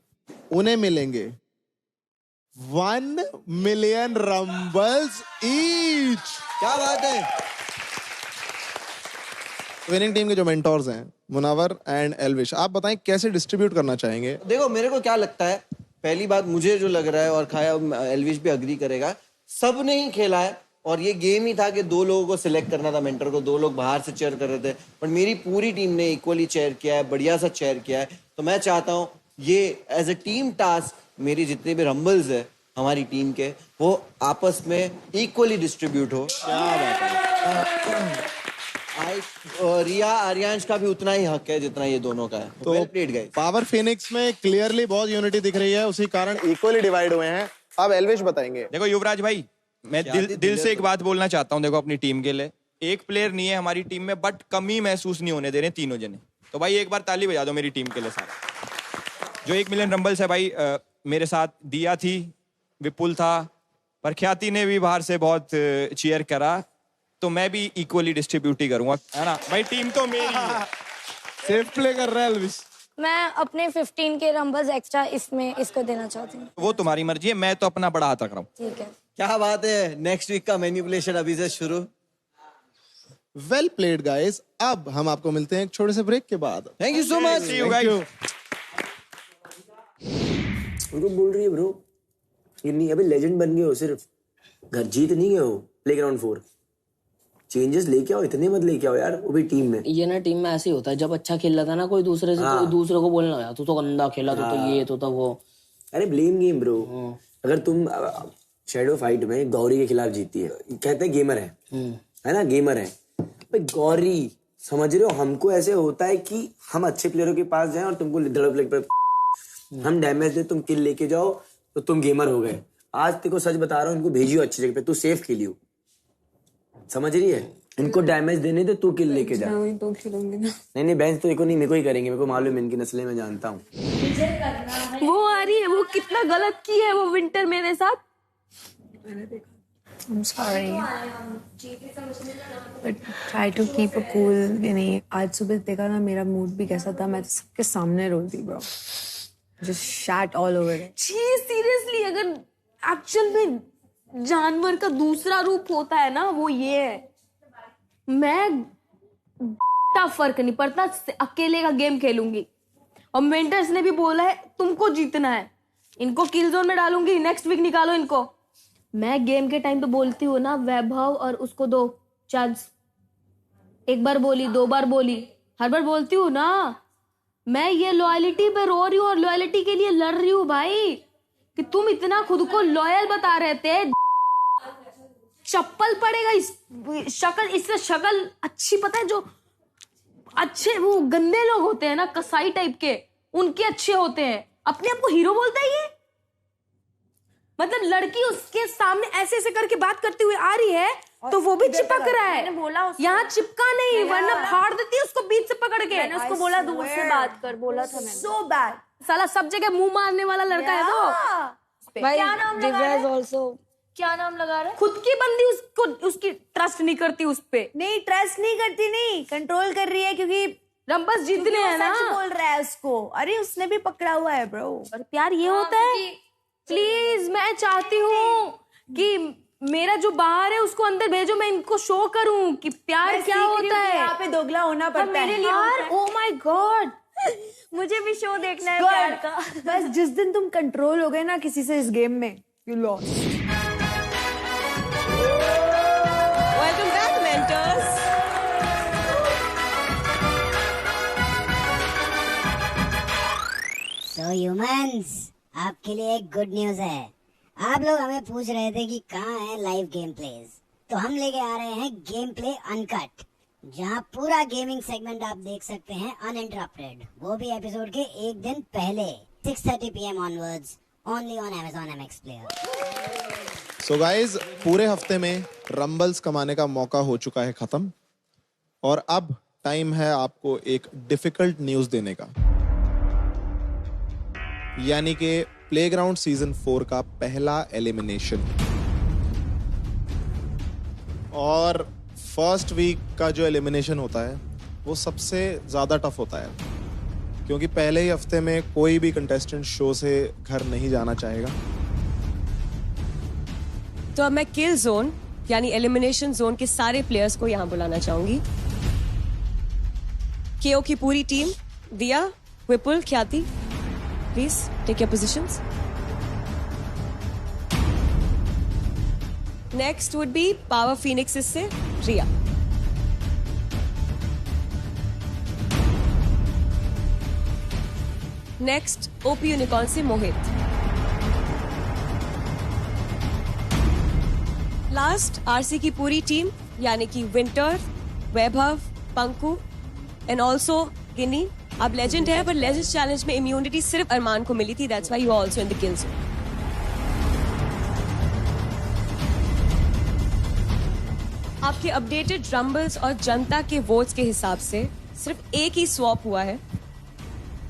Speaker 6: उन्हें मिलेंगे 1 मिलियन रंबल्स ईच।
Speaker 5: क्या बात है।
Speaker 6: विनिंग टीम के जो मेंटोर्स हैं मुनावर एंड एल्विश, आप बताएं कैसे डिस्ट्रीब्यूट करना चाहेंगे?
Speaker 5: देखो मेरे को क्या लगता है, पहली बात मुझे जो लग रहा है, और खाया एल्विश भी अग्री करेगा, सब ने ही खेला है। और ये गेम ही था कि 2 लोगों को सिलेक्ट करना था मेंटर को, 2 लोग बाहर से चेयर कर रहे थे, पर मेरी पूरी टीम ने इक्वली चेयर किया है, बढ़िया सा चेयर किया है। तो मैं चाहता हूँ ये एज ए टीम टास्क मेरी जितने भी रंबल्स है हमारी टीम के, वो आपस में इक्वली डिस्ट्रीब्यूट हो। क्या बात है। रिया आर्यांश का भी उतना ही हक है जितना ये दोनों का है।
Speaker 6: तो
Speaker 5: well played, guys.
Speaker 6: Power Phoenix में क्लियरली बहुत यूनिटी दिख रही है, उसी कारण इक्वली डिवाइड हुए हैं। अब एल्विश बताएंगे।
Speaker 9: देखो युवराज भाई, मैं दिल से एक बात बोलना चाहता हूँ। देखो अपनी टीम के लिए एक प्लेयर नहीं है हमारी टीम में, बट कमी महसूस नहीं होने दे रहे तीनों जने। तो भाई एक बार ताली बजा दो मेरी टीम के लिए सारा। जो 1 मिलियन रंबल्स है भाई, मेरे साथ दिया थी, विपुल था, पर ख्याति ने भी बाहर से बहुत चीयर करा। तो मैं भी इक्वली डिस्ट्रीब्यूट ही करूंगा, है ना भाई। टीम तो मेरी है।
Speaker 6: सेफ प्ले कर रहा है एल्विश।
Speaker 3: मैं अपने 15 के रंबल्स एक्स्ट्रा इसमें इसको देना चाहती हूँ।
Speaker 9: वो तुम्हारी मर्जी है, मैं तो अपना बड़ा हाथ रख रहा हूँ।
Speaker 3: ठीक है।
Speaker 5: क्या बात है। नेक्स्ट वीक का मैनिपुलेशन अभी से शुरू।
Speaker 6: Well played guys. अब हम आपको मिलते हैं एक छोटे से ब्रेक के बाद।
Speaker 5: Thank you so much.
Speaker 9: See you guys.
Speaker 14: उनको बोल रही है ब्रो, ये नहीं अभी लेजेंड बन गए हो, सिर्फ घर जीत नहीं गए हो। प्लेग्राउंड 4 चेंजेस लेके आओ, इतने मत लेके आओ यार, वो भी टीम में।
Speaker 8: ये ना टीम में ऐसे ही होता है, जब अच्छा खेल रहा था ना कोई दूसरे से, कोई दूसरे को बोलना यार तू तो गंदा खेला, तू तो ये तो वो।
Speaker 14: अरे ब्लेम गेम ब्रो। अगर तुम शैडो फाइट में गौरी के खिलाफ जीती है, कहते हैं गेमर है ना, गेमर है भाई। गौरी समझ रहे हो, हमको ऐसे होता है कि हम अच्छे प्लेयरों के पास जाएं और तुमको धड़प पर हम डैमेज दे, तुम किल लेके जाओ तो तुम गेमर हो गए। आज तेरे को सच बता रहा हूँ, इनको भेजियो अच्छी जगह पे, तू सेफ खेलियो, समझ रही है। इनको डैमेज देने दे, तू किल लेके जा।
Speaker 11: तो खिलूंगी ना।
Speaker 14: नहीं बेंच तो इनको नहीं, मेरे को ही करेंगे, मेरे को मालूम है इनकी नस्लें, मैं जानता हूँ।
Speaker 15: वो आ रही है, वो कितना गलत की है वो विंटर मेरे साथ।
Speaker 16: I'm sorry. But try to keep a cool. नहीं आज सुबह देखा ना मेरा मूड भी कैसा था, मैं सबके सामने रो दी bro. Just shat all over it.
Speaker 15: Seriously अगर एक्चुअल में जानवर का दूसरा रूप होता है ना वो ये है, मैं फर्क नहीं पड़ता, अकेले का गेम खेलूंगी। और मेंटर्स ने भी बोला है तुमको जीतना है, इनको किल जोन में डालूंगी, नेक्स्ट वीक निकालो इनको। मैं गेम के टाइम पे बोलती हूँ ना वैभव और उसको दो चांस, एक बार बोली, 2 बार बोली, हर बार बोलती हूँ ना। मैं ये लॉयलिटी पे रो रही हूँ और लॉयलिटी के लिए लड़ रही हूँ भाई, कि तुम इतना खुद को लॉयल बता रहे थे, चप्पल पड़ेगा इस शक्ल, इससे शक्ल अच्छी, पता है जो अच्छे वो गंदे लोग होते हैं ना कसाई टाइप के, उनके अच्छे होते हैं, अपने आप को हीरो बोलता है ये। मतलब लड़की उसके सामने ऐसे ऐसे करके बात करती हुई आ रही है तो वो भी चिपक रहा है, यहाँ चिपका नहीं वरना फाड़ देती है उसको बीच से पकड़ के।
Speaker 16: मैंने उसको बोला दूर से बात कर, बोला था मैंने।
Speaker 15: So bad, साला सब जगह मुंह मारने वाला लड़का है तो।
Speaker 16: क्या नाम लगा रहा है? क्या नाम लगा रहा है?
Speaker 15: खुद की बंदी उसको उसकी ट्रस्ट नहीं करती उस पे।
Speaker 16: नहीं ट्रस्ट नहीं करती, नहीं कंट्रोल कर रही है क्योंकि
Speaker 15: रंबस जीतने हैं ना।
Speaker 16: सच बोल रहा है उसको, अरे उसने भी पकड़ा हुआ है ब्रो।
Speaker 15: और प्यार ये होता है, प्लीज मैं चाहती हूँ कि मेरा जो बाहर है उसको अंदर भेजो, मैं इनको शो करूँ कि प्यार क्या होता है।
Speaker 16: यहाँ पे दोगला होना पड़ता है।
Speaker 15: यार ओ माय गॉड,
Speaker 16: मुझे भी शो देखना है प्यार का। बस जिस दिन तुम कंट्रोल हो गए ना किसी से इस गेम में, you lost.
Speaker 12: Welcome back mentors.
Speaker 1: So humans, आपके लिए एक गुड न्यूज है। आप लोग हमें पूछ रहे थे कि कहाँ है लाइव गेम प्लेज, तो हम लेके आ रहे हैं गेम प्ले अनकट, जहाँ पूरा गेमिंग सेगमेंट आप देख सकते हैं अनइंटरप्टेड, वो भी एपिसोड के एक दिन पहले 6:30 PM onwards, only on Amazon MX Player।
Speaker 6: So guys, पूरे हफ्ते में रंबल्स कमाने का मौका हो चुका है खत्म, और अब टाइम है आपको एक डिफिकल्ट न्यूज देने का, यानी कि प्लेग्राउंड सीजन 4 का पहला एलिमिनेशन। और फर्स्ट वीक का जो एलिमिनेशन होता है वो सबसे ज़्यादा टफ होता है, क्योंकि पहले ही हफ्ते में कोई भी कंटेस्टेंट शो से घर नहीं जाना चाहेगा।
Speaker 12: तो अब मैं किल जोन यानी एलिमिनेशन जोन के सारे प्लेयर्स को यहाँ बुलाना चाहूंगी। केओ की पूरी team, Diya, Vipul, Khyati, please take your positions. Next would be power phoenix से रिया। नेक्स्ट ओपी यूनिकॉर्न से मोहित। लास्ट आरसी की पूरी टीम यानी कि Winter, Vaibhav, Panku and also Ginni. अब लेजेंड है, पर लेजेंड चैलेंज में इम्यूनिटी सिर्फ अरमान को मिली थी, that's why you are also in the kill zone. आपके अपडेटेड रंबल्स और जनता के वोट्स के हिसाब से सिर्फ एक ही स्वैप हुआ है,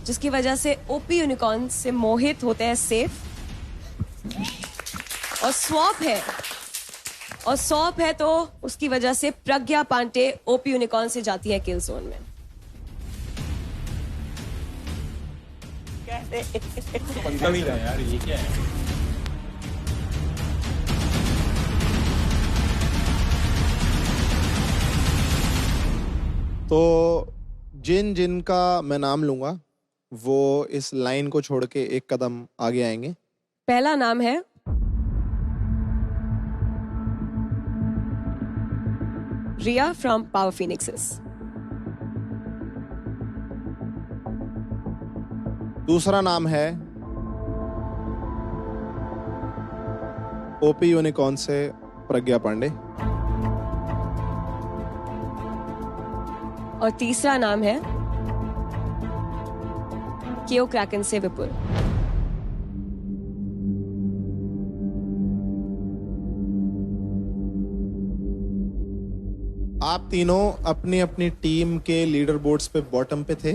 Speaker 12: जिसकी वजह से ओपी यूनिकॉर्न से मोहित होते हैं सेफ। और स्वैप है तो उसकी वजह से प्रज्ञा पांडे ओपी यूनिकॉर्न से जाती है किल जोन में।
Speaker 9: यार ये क्या है?
Speaker 6: तो जिन जिन का मैं नाम लूंगा वो इस लाइन को छोड़ के एक कदम आगे आएंगे।
Speaker 12: पहला नाम है रिया फ्रॉम पावर फीनिक्सेस।
Speaker 6: दूसरा नाम है ओपी यूनिकॉर्न से प्रज्ञा पांडे।
Speaker 12: और तीसरा नाम है केओ क्रैकन से विपुल।
Speaker 6: आप तीनों अपनी अपनी टीम के लीडर बोर्ड्स पे बॉटम पे थे,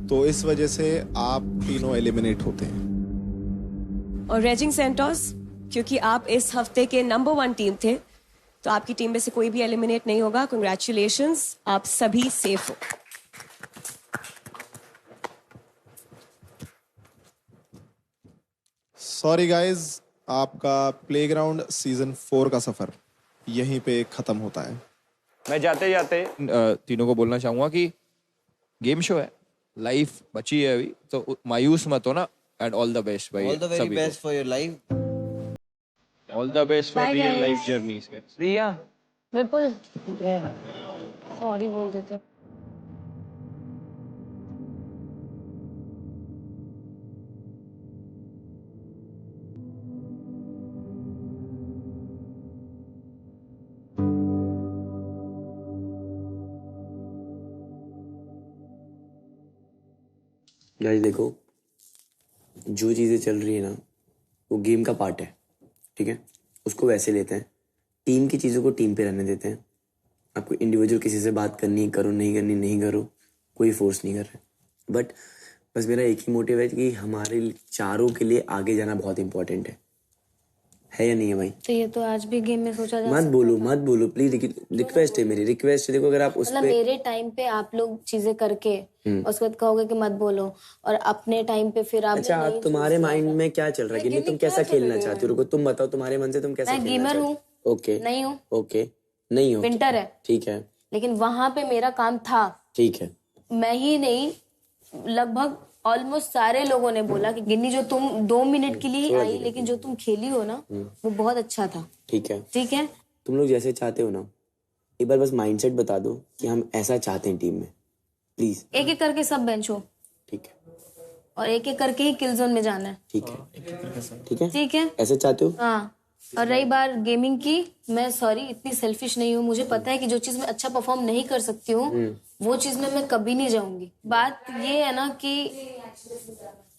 Speaker 6: तो इस वजह से आप तीनों एलिमिनेट होते हैं।
Speaker 12: और रेजिंग सेंटोस क्योंकि आप इस हफ्ते के नंबर 1 टीम थे, तो आपकी टीम में से कोई भी एलिमिनेट नहीं होगा। कंग्रेचुलेशंस, आप सभी सेफ हो।
Speaker 6: सॉरी गाइज, आपका प्लेग्राउंड सीजन 4 का सफर यहीं पे खत्म होता है।
Speaker 9: मैं जाते जाते तीनों को बोलना चाहूंगा कि गेम शो है, लाइफ बची है अभी, तो मायूस मत हो ना। एंड ऑल द बेस्ट भाई,
Speaker 5: all the very best for your life,
Speaker 9: all the best for real life journey. Riya
Speaker 15: Vipul sorry बोल देते।
Speaker 14: गाइस देखो, जो चीज़ें चल रही है ना वो गेम का पार्ट है, ठीक है? उसको वैसे लेते हैं, टीम की चीज़ों को टीम पे रहने देते हैं। आपको इंडिविजुअल किसी से बात करनी करो, नहीं करनी नहीं करो, कोई फोर्स नहीं कर रहा। बट बस मेरा एक ही मोटिव है कि हमारे चारों के लिए आगे जाना बहुत इंपॉर्टेंट है या नहीं है भाई?
Speaker 15: तो ये तो आज भी गेम में सोचा जा
Speaker 14: मत बोलो प्लीज, रिक्वेस्ट है मेरी, रिक्वेस्ट है। देखो अगर आप उस
Speaker 15: मतलब मेरे टाइम पे आप लोग चीजें करके उसके बाद कहोगे कि मत बोलो, और अपने टाइम पे फिर आप
Speaker 14: अच्छा, तुम्हारे माइंड में क्या चल रहा है कि तुम कैसा खेलना चाहते हो? रुको, तुम बताओ तुम्हारे मन से तुम कैसा खेलना
Speaker 15: गेमर
Speaker 14: चाहते
Speaker 15: हूँ?
Speaker 14: हो? ओके
Speaker 15: नहीं हूँ।
Speaker 14: ओके नहीं हो,
Speaker 15: विंटर है,
Speaker 14: ठीक है,
Speaker 15: लेकिन वहां पे मेरा काम था,
Speaker 14: ठीक है।
Speaker 15: मैं ही नहीं, लगभग ऑलमोस्ट सारे लोगों ने बोला कि गिन्नी जो तुम 2 मिनट के लिए आई, लेकिन जो तुम खेली हो ना वो बहुत अच्छा था।
Speaker 14: ठीक है,
Speaker 15: ठीक है,
Speaker 14: तुम लोग जैसे चाहते हो ना, एक बार बस माइंडसेट बता दो कि हम ऐसा चाहते हैं टीम में, प्लीज।
Speaker 15: एक एक करके सब बेंच हो,
Speaker 14: ठीक है,
Speaker 15: और एक एक करके ही किल जोन में जाना है।
Speaker 14: ठीक है, ठीक है,
Speaker 15: ठीक है,
Speaker 14: ऐसे चाहते हो?
Speaker 15: हाँ। और रही बात गेमिंग की, मैं सॉरी इतनी सेल्फिश नहीं हूँ, मुझे पता है कि जो चीज मैं अच्छा परफॉर्म नहीं कर सकती हूँ वो चीज में मैं कभी नहीं जाऊंगी। बात ये है ना कि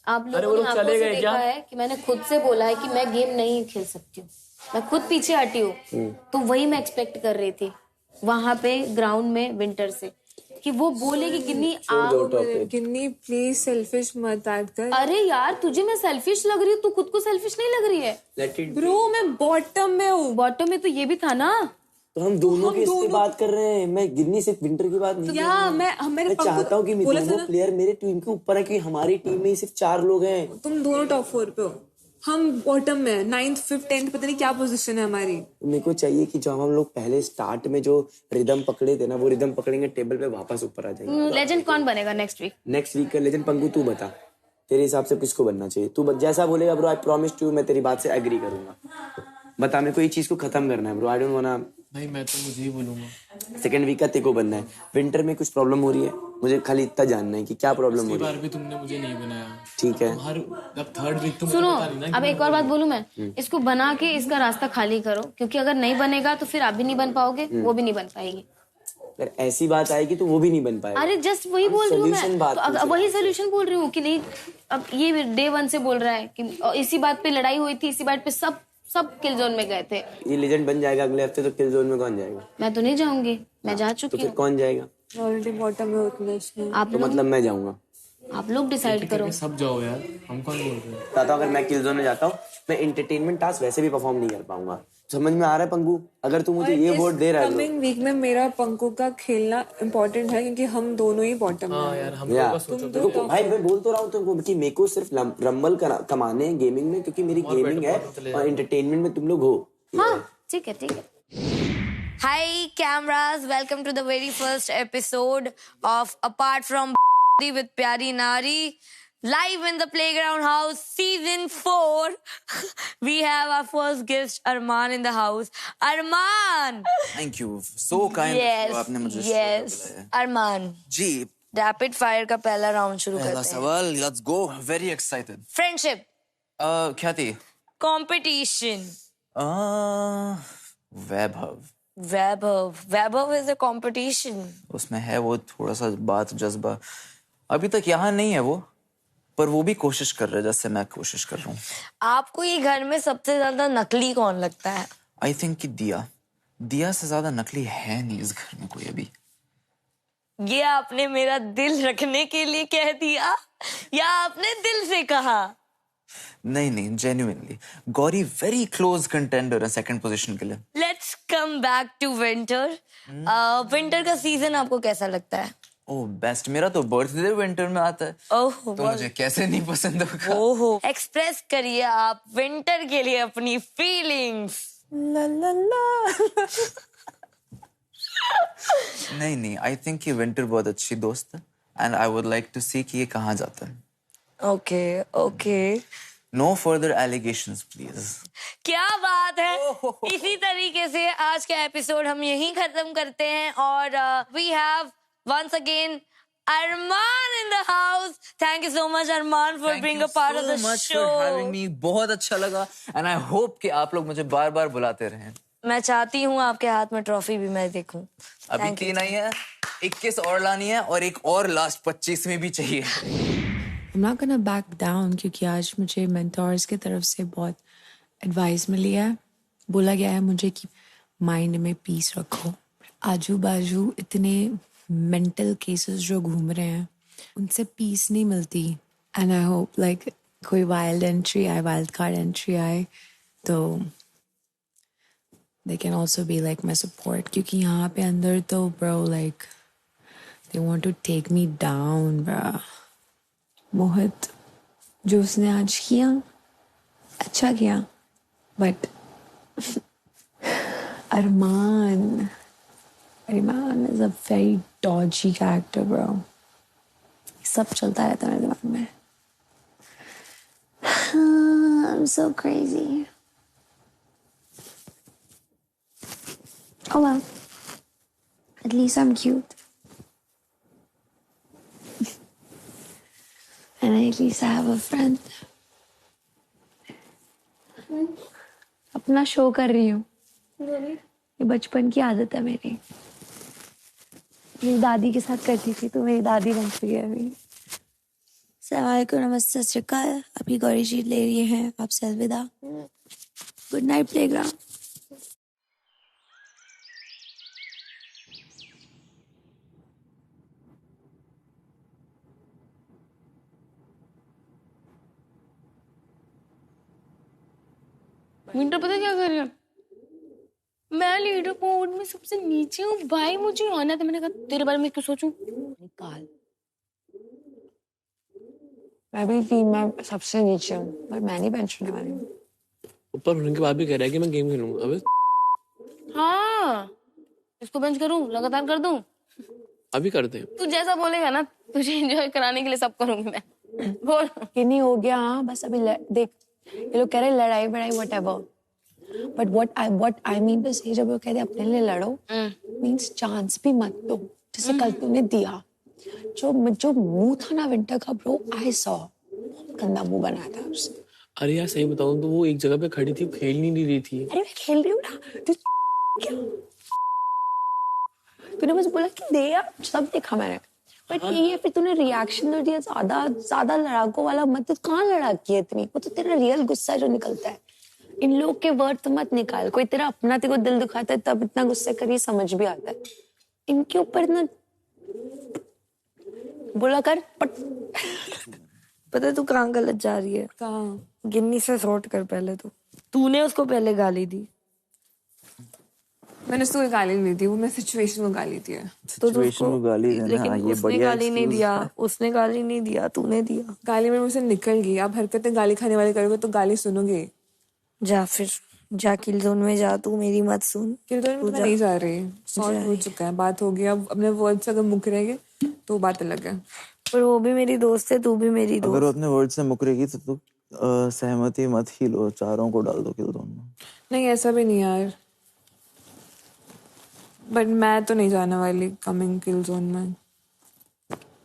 Speaker 15: आप लोगों ने आंखों से देखा है कि मैंने खुद से बोला है कि मैं गेम नहीं खेल सकती हूँ, मैं खुद पीछे हटी हूँ। तो वही मैं एक्सपेक्ट कर रही थी वहां पे ग्राउंड में विंटर से, कि वो बोले कि
Speaker 11: गिन्नी प्लीज सेल्फिश मत ऐड कर।
Speaker 15: अरे यार तुझे मैं सेल्फिश लग रही हूँ, तू खुद को सेल्फिश नहीं लग रही है?
Speaker 11: ब्रो मैं बॉटम में हूँ।
Speaker 15: बॉटम में तो ये भी था ना,
Speaker 14: तो हम दोनों की इसकी बात कर रहे हैं। मैं गिन्नी सिर्फ विंटर की बात नहीं कर रहा हूँ। मैं चाहता हूँ कि दोनों प्लेयर मेरे टीम के ऊपर है, कि हमारी टीम में सिर्फ 4 लोग हैं।
Speaker 11: तुम दोनों टॉप 4 पे हो, हम बॉटम में, 9th 5th 10th पता नहीं क्या पोजीशन है हमारी।
Speaker 14: मेरे को चाहिए कि जो हम लोग पहले स्टार्ट में जो रिदम पकड़े थे ना, वो रिदम पकड़ेंगे, टेबल पे वापस ऊपर आ जाएंगे।
Speaker 15: लेजेंड कौन बनेगा नेक्स्ट वीक
Speaker 14: का लेजेंड? पंकु तू बता, तेरे हिसाब से किसको बनना चाहिए? तू जैसा बोलेगा ब्रो, आई प्रॉमिस टू, मैं तेरी बात से एग्री करूंगा। बता, मेरे को ये चीज को खत्म करना है ब्रो, आई डोंट वांना।
Speaker 8: नहीं, मैं तो मुझे ही बोलूंगा।
Speaker 14: सेकंड वीक का तेको बनना है। विंटर में कुछ प्रॉब्लम हो रही है, मुझे खाली इतना जानना है कि क्या प्रॉब्लम हो रही है।
Speaker 8: इस बार भी तुमने मुझे नहीं बनाया,
Speaker 14: ठीक है?
Speaker 8: हर थर्ड वीक तुम
Speaker 15: सुनो, अब एक और बात बोलूं मैं, इसको बना के इसका रास्ता खाली करो, क्योंकि अगर नहीं बनेगा तो फिर आप भी नहीं बन पाओगे, वो भी नहीं बन पाएगी।
Speaker 14: अगर ऐसी बात आएगी तो वो भी नहीं बन पाएगा।
Speaker 15: अरे जस्ट वही बोल रही हूँ मैं, तो वही सोल्यूशन बोल रही हूँ कि नहीं। अब ये डे 1 से बोल रहा है कि इसी बात पे लड़ाई हुई थी, इसी बात पे सब किल जोन में गए थे।
Speaker 14: ये लेजेंड बन जाएगा अगले हफ्ते, तो किल जोन में कौन जाएगा?
Speaker 15: मैं तो नहीं जाऊंगी, मैं जा चुकी हूँ।
Speaker 14: तो फिर कौन जाएगा?
Speaker 11: ऑलरेडी बॉटम में उतने
Speaker 15: आप
Speaker 14: तो मतलब मैं जाऊंगा।
Speaker 15: आप लोग डिसाइड करो।
Speaker 8: सब जाओ यार, हम कौन बोल रहे हैं?
Speaker 14: बताता हूँ, अगर मैं किल जोन में जाता हूँ, मैं एंटरटेनमेंट टास्क वैसे भी परफॉर्म नहीं कर पाऊंगा। समझ में आ रहा है पंकु? अगर तू मुझे ये वोट दे रहा है,
Speaker 11: कमिंग वीक में मेरा पंकु का खेलना इम्पोर्टेंट है, क्योंकि हम दोनों ही बॉटम में हैं।
Speaker 8: यार हम
Speaker 14: देखो भाई, मैं बोल तो रहा हूँ तुमको कि मेरे को सिर्फ रंबल कमाने हैं गेमिंग में, क्योंकि मेरी गेमिंग है और एंटरटेनमेंट में तुम लोग हो।
Speaker 15: हाँ ठीक है, ठीक है।
Speaker 16: Hi cameras, welcome to the very first episode of Apart from with Pyari Nari, live in the Playground House season 4. We have our first guest Arman in the house. Arman!
Speaker 17: Thank you, so kind.
Speaker 16: Yes,
Speaker 17: आपने मुझे
Speaker 16: yes. Arman.
Speaker 17: जी,
Speaker 16: rapid fire का पहला round शुरू करते
Speaker 17: पहला
Speaker 16: हैं।
Speaker 17: सवाल, let's go. Very excited.
Speaker 16: Friendship,
Speaker 17: क्या थी?
Speaker 16: Competition, Vaibhav is a competition.
Speaker 17: उसमें है वो थोड़ा सा बात, जज्बा। अभी तक यहाँ नहीं है वो, पर वो भी कोशिश कर रहा है जैसे मैं कोशिश कर रहा हूँ।
Speaker 16: आपको ये घर में सबसे ज्यादा नकली कौन लगता है?
Speaker 17: आई थिंक कि दिया से ज्यादा नकली है नहीं इस घर में कोई अभी।
Speaker 16: ये आपने मेरा दिल रखने के लिए कह दिया या आपने दिल से कहा?
Speaker 17: नहीं genuinely Gauri very close contender है सेकंड पोजीशन के लिए।
Speaker 16: Let's come back to winter. Winter का सीजन आपको कैसा लगता है?
Speaker 17: ओह बेस्ट, मेरा तो बर्थडे विंटर में आता है।
Speaker 16: ओह
Speaker 17: तो मुझे कैसे नहीं पसंद होगा।
Speaker 16: ओहो, एक्सप्रेस करिए आप विंटर के लिए अपनी फीलिंग्स।
Speaker 17: ला ला ला। नहीं आई थिंक कि विंटर बहुत अच्छी दोस्त है and I would like to see कि ये कहाँ जाता है।
Speaker 16: Okay
Speaker 17: no further allegations please.
Speaker 16: क्या बात है। इसी तरीके से आज का एपिसोड हम यहीं खत्म करते हैं और we have once again Arman in the house. Thank you so much Arman for being a part of the show.
Speaker 17: Thank you so much for having me. बहुत अच्छा लगा and I hope कि आप लोग मुझे बार-बार बुलाते रहें।
Speaker 16: मैं चाहती हूँ आपके हाथ में ट्रॉफी भी मैं देखूं।
Speaker 17: अभी 3 आई है, 21 और लानी है और एक और लास्ट 25 में भी चाहिए।
Speaker 18: I'm not gonna back down क्योंकि आज मुझे mentors की तरफ से बहुत advice मिली है। बोला गया है मुझे कि mind में peace रखो। आजू बाजू इतने मेंटल केसेस जो घूम रहे हैं उनसे पीस नहीं मिलती एंड आई होप लाइक कोई वाइल्ड कार्ड एंट्री आए तो they can also be like my support क्योंकि यहाँ पे अंदर तो bro like they want to take me down bro. Mohit जो उसने आज किया अच्छा किया but Armaan is a very dodgy character, bro. सब चलता रहता है मेरे दिमाग में। I'm so crazy. Oh well. At least I'm cute. And at least I have a friend. अपना शो कर रही हूँ। ये बचपन की आदत है मेरी। मेरी दादी के साथ करती थी तो मेरी दादी बन चुकी है अभी। अस्सलामुअलैकुम, नमस्ते, सत श्री अकाल। अभी गौरी जी ले रही हैं आपसे अलविदा। Good night playground.
Speaker 15: विंटर पता क्या कर रही है? मैं लीडर बोर्ड में सबसे नीचे हूँ भाई, मुझे आना था। मैंने कहा तेरे बारे में क्यों सोचूं? निकाल।
Speaker 18: मैं भी टीम में सबसे नीचे हूँ पर मैं नहीं बेंच होने वाली हूँ।
Speaker 8: ऊपर होने के बाद भी कह रहा है कि मैं गेम खेलूंगा। अबे
Speaker 15: हाँ, इसको बेंच करूँ, लगातार कर दूँ?
Speaker 8: अभी करते हैं।
Speaker 15: तू जैसा बोलेगा ना, तुझे एंजॉय कराने के लिए सब करूंगी मैं। बोल।
Speaker 18: कि नहीं हो गया। हाँ बस अभी देख ये लोग कह रहे लड़ाई बड़ाई whatever. But what I mean to say, जब वो कहते अपने लिए लड़ो, means चांस भी मत दो। जैसे कल तूने दिया, जो मुंह था ना विंटर का ब्रो, I saw, गंदा मुंह बनाया था उसने।
Speaker 8: अरे यार सही बताऊं तो वो एक जगह पे खड़ी थी, खेल नहीं रही थी।
Speaker 18: अरे मैं खेल रही हूँ ना, तू क्या? तूने बस बोला कि दे यार, सब देखा मैंने। बट ये फिर तूने रिएक्शन दे दिया ज्यादा लड़ाकों वाला मत। कहाँ लड़ाकी है इतनी? वो तो तेरा रियल गुस्सा जो निकलता है। इन लोग के वर्ड मत निकाल। कोई तेरा अपना तेरे को दिल दुखाता है तब इतना गुस्से करिए, समझ भी आता है। इनके ऊपर इतना बोला कर
Speaker 16: पता है तू कहाँ गलत जा रही है?
Speaker 18: कहाँ?
Speaker 16: गिन्नी से सॉर्ट कर पहले तो। तूने उसको पहले गाली दी।
Speaker 11: मैंने उसको गाली नहीं दी, वो मैं सिचुएशन को गाली दी है।
Speaker 17: सिचुएशन को गाली देना,
Speaker 16: लेकिन
Speaker 17: ये
Speaker 16: उसने
Speaker 17: बढ़िया
Speaker 16: गाली नहीं दिया, उसने गाली नहीं दिया, तूने दिया।
Speaker 11: गाली में मुझसे निकल गई। आप हरकतें गाली खाने वाली करोगे तो गाली सुनोगे।
Speaker 16: जा फिर जा, किल जोन में जा, तू मेरी मत सुन।
Speaker 11: किल जोन में नहीं जा रही, सॉर्ट हो चुका है, बात हो गई। अब अपने वर्ड से अगर मुक रहेंगे तो बात अलग है।
Speaker 16: पर वो भी मेरी दोस्त है, तू भी मेरी दोस्त।
Speaker 17: अगर वो अपने वर्ड से मुकरेगी तो तू सहमति मत ही लो, चारों को डाल दो किल जोन में।
Speaker 11: नहीं ऐसा भी नहीं यार, बट मैं तो नहीं जाने वाली कमिंग किल जोन में।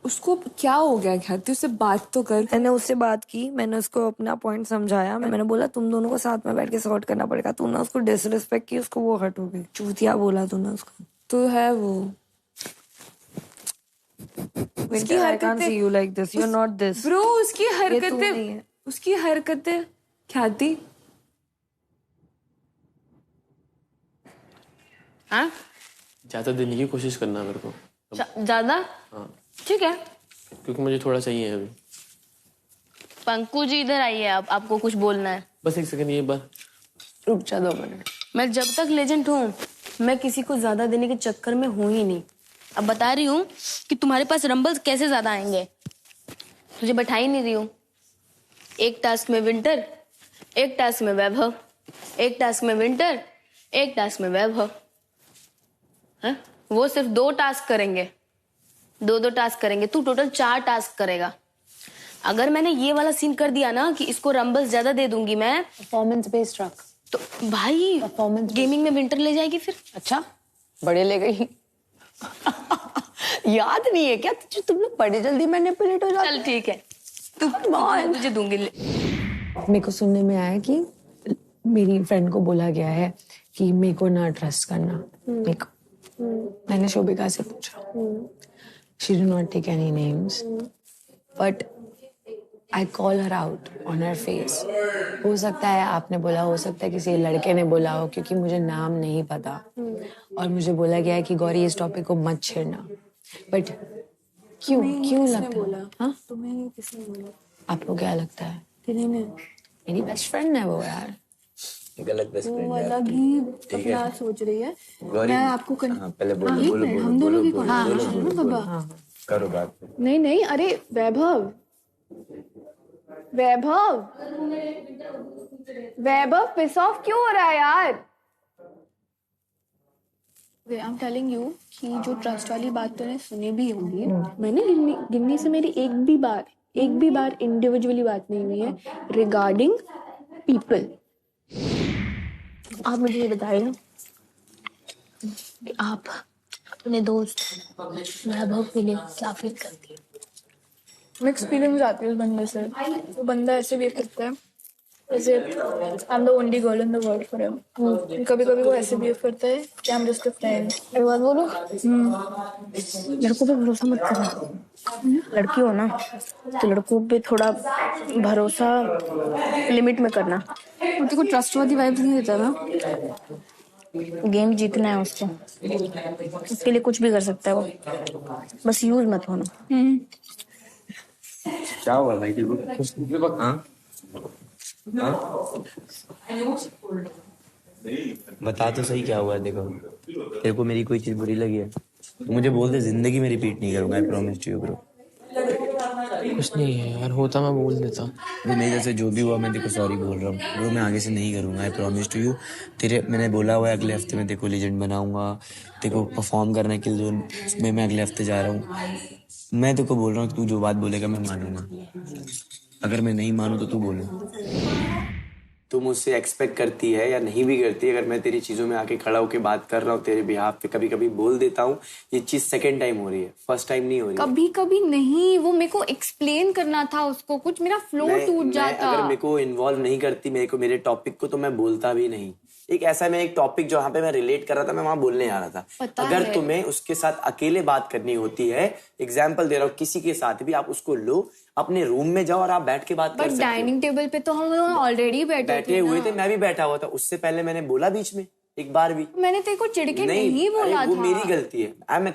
Speaker 11: उसको क्या हो गया? क्या उससे बात तो कर।
Speaker 16: मैंने उससे बात की, मैंने उसको अपना पॉइंट समझाया। मैंने बोला तुम दोनों को साथ में बैठ के सॉर्ट करना पड़ेगा। तूने उसको डिसरिस्पेक्ट की, उसको वो हर्ट हो गई। चूतिया बोला तूने उसको।
Speaker 11: तो है वो
Speaker 16: उसकी हरकतें। See you like this, you're not this.
Speaker 11: Bro उसकी हरकतें क्या थी?
Speaker 15: हाँ?
Speaker 8: ज्यादा देने की कोशिश करना मेरे को।
Speaker 15: ज्यादा?
Speaker 8: हाँ
Speaker 15: ठीक है,
Speaker 8: क्योंकि मुझे थोड़ा चाहिए अभी।
Speaker 15: पंकु जी इधर आइए, आपको कुछ बोलना है।
Speaker 8: बस एक सेकंड, ये बार
Speaker 15: रुक जा 2 मिनट। मैं जब तक लेजेंड हूँ मैं किसी को ज्यादा देने के चक्कर में हूँ ही नहीं। अब बता रही हूँ कि तुम्हारे पास रंबल्स कैसे ज्यादा आएंगे, तुझे बैठा ही नहीं रही हूँ। एक टास्क में विंटर, एक टास्क में वैभव, एक टास्क में विंटर, एक टास्क में वैभव। है वो सिर्फ 2 टास्क करेंगे, 2 टास्क करेंगे। तू टोटल 4 टास्क करेगा। अगर मैंने ये वाला सीन कर दिया ना कि इसको रंबल्स ज्यादा दे दूंगी मैं,
Speaker 18: परफॉर्मेंस बेस्ड रख
Speaker 15: तो भाई परफॉर्मेंस गेमिंग में विंटर ले जाएगी फिर।
Speaker 18: अच्छा बड़े ले गई याद नहीं है क्या तुम लोग बड़े जल्दी मैनिपुलेट हो जाते।
Speaker 15: चल ठीक है, तुझे दूंगी।
Speaker 18: मेरे को सुनने में आया कि मेरी फ्रेंड को बोला गया है कि मेरे को ना ट्रस्ट करना। मेरे को मैंने शोभिका से पूछा, she do not take any names but I call her out on her face. हो सकता है आपने बोला, हो सकता है किसी लड़के ने बोला हो, क्योंकि मुझे नाम नहीं पता। और मुझे बोला गया है कि गौरी इस टॉपिक को मत छेड़ना। बट क्यों लगता है? हाँ
Speaker 11: तुम्हें किसने बोला?
Speaker 18: आपको क्या लगता है?
Speaker 11: किन्हीं ने?
Speaker 18: मेरी बेस्ट फ्रेंड है वो यार।
Speaker 14: गलत बेस्ट फ्रेंड
Speaker 11: वो
Speaker 14: है
Speaker 11: अलग ही अपना सोच रही है।
Speaker 14: गौरी,
Speaker 11: मैं आपको
Speaker 14: पहले बोलो
Speaker 11: हम दोनों की
Speaker 14: करो बात।
Speaker 11: नहीं अरे वैभव पिस ऑफ क्यों हो रहा है यार? आई एम टेलिंग यू कि जो ट्रस्ट वाली बात तूने सुनी भी होगी, मैंने गिन्नी से मेरी एक भी बार इंडिविजुअली बात नहीं हुई है रिगार्डिंग पीपल। आप मुझे ये बताइए कि आप अपने दोस्त वैभव के लिए क्या फील करती है? मिक्स फीलिंग्स आती है उस बंदे से। वो बंदा ऐसे बिहेव करता है जैसे I am the only girl in the world for him. कभी कभी वो ऐसे बिहेव करता है कि I am just a friend. एक बात बोलो, लड़कों पे भरोसा मत करना। लड़की हो ना तो लड़कों पे थोड़ा भरोसा लिमिट में करना। तेरे को ट्रस्टवर्दी वाइब्स नहीं देता ना। गेम जीतना है उसको, उसके लिए कुछ भी कर सकता है वो, बस यूज मत होना।
Speaker 14: क्या हुआ भाई? हाँ? बता तो सही क्या हुआ। देखो तेरे को मेरी कोई चीज बुरी लगी है तो मुझे बोल दे, जिंदगी में रिपीट नहीं करूंगा। I promise to you bro.
Speaker 8: कुछ नहीं है यार, होता मैं बोल देता।
Speaker 14: वो मेरे जैसे जो भी हुआ मैं देखो सॉरी बोल रहा हूँ ब्रो। मैं आगे से नहीं करूंगा। I promise to you. तेरे मैंने बोला हुआ है अगले हफ्ते में देखो लेजेंड बनाऊंगा, देखो परफॉर्म करने के लिए उसमें मैं अगले हफ्ते जा रहा हूँ। मैं तेको बोल रहा हूँ तू जो बात बोलेगा मैं मानूंगा। अगर मैं नहीं मानूं तो तू बोले। तू मुझसे एक्सपेक्ट करती है या नहीं भी करती है, अगर मैं तेरी चीजों में आके खड़ा होकर बात कर रहा हूँ तेरे बिहाफ पे, कभी कभी बोल देता हूँ। ये चीज सेकंड टाइम हो रही है, फर्स्ट टाइम नहीं हो रही।
Speaker 11: कभी कभी नहीं, वो मेरे को एक्सप्लेन करना था उसको कुछ, मेरा फ्लो टूट जाता।
Speaker 14: अगर मेरे को इन्वॉल्व नहीं करती मेरे टॉपिक को तो मैं बोलता भी नहीं। एक ऐसा मैं एक टॉपिक जहाँ पे मैं रिलेट कर रहा था मैं वहां बोलने आ रहा था। अगर तुम्हें उसके साथ अकेले बात करनी होती है, एग्जाम्पल दे रहा हूँ, किसी के साथ भी आप उसको लो, अपने रूम में जाओ और आप बैठ के बात कर सकते हो।
Speaker 11: डाइनिंग टेबल पे तो हम ऑलरेडी बैठे
Speaker 14: हुए थे, मैं भी बैठा हुआ था। उससे पहले मैंने बोला बीच में एक बार भी?
Speaker 11: मैंने तेरे को चिढ़के नहीं बोला
Speaker 14: वो
Speaker 11: था।
Speaker 14: मेरी गलती है। I am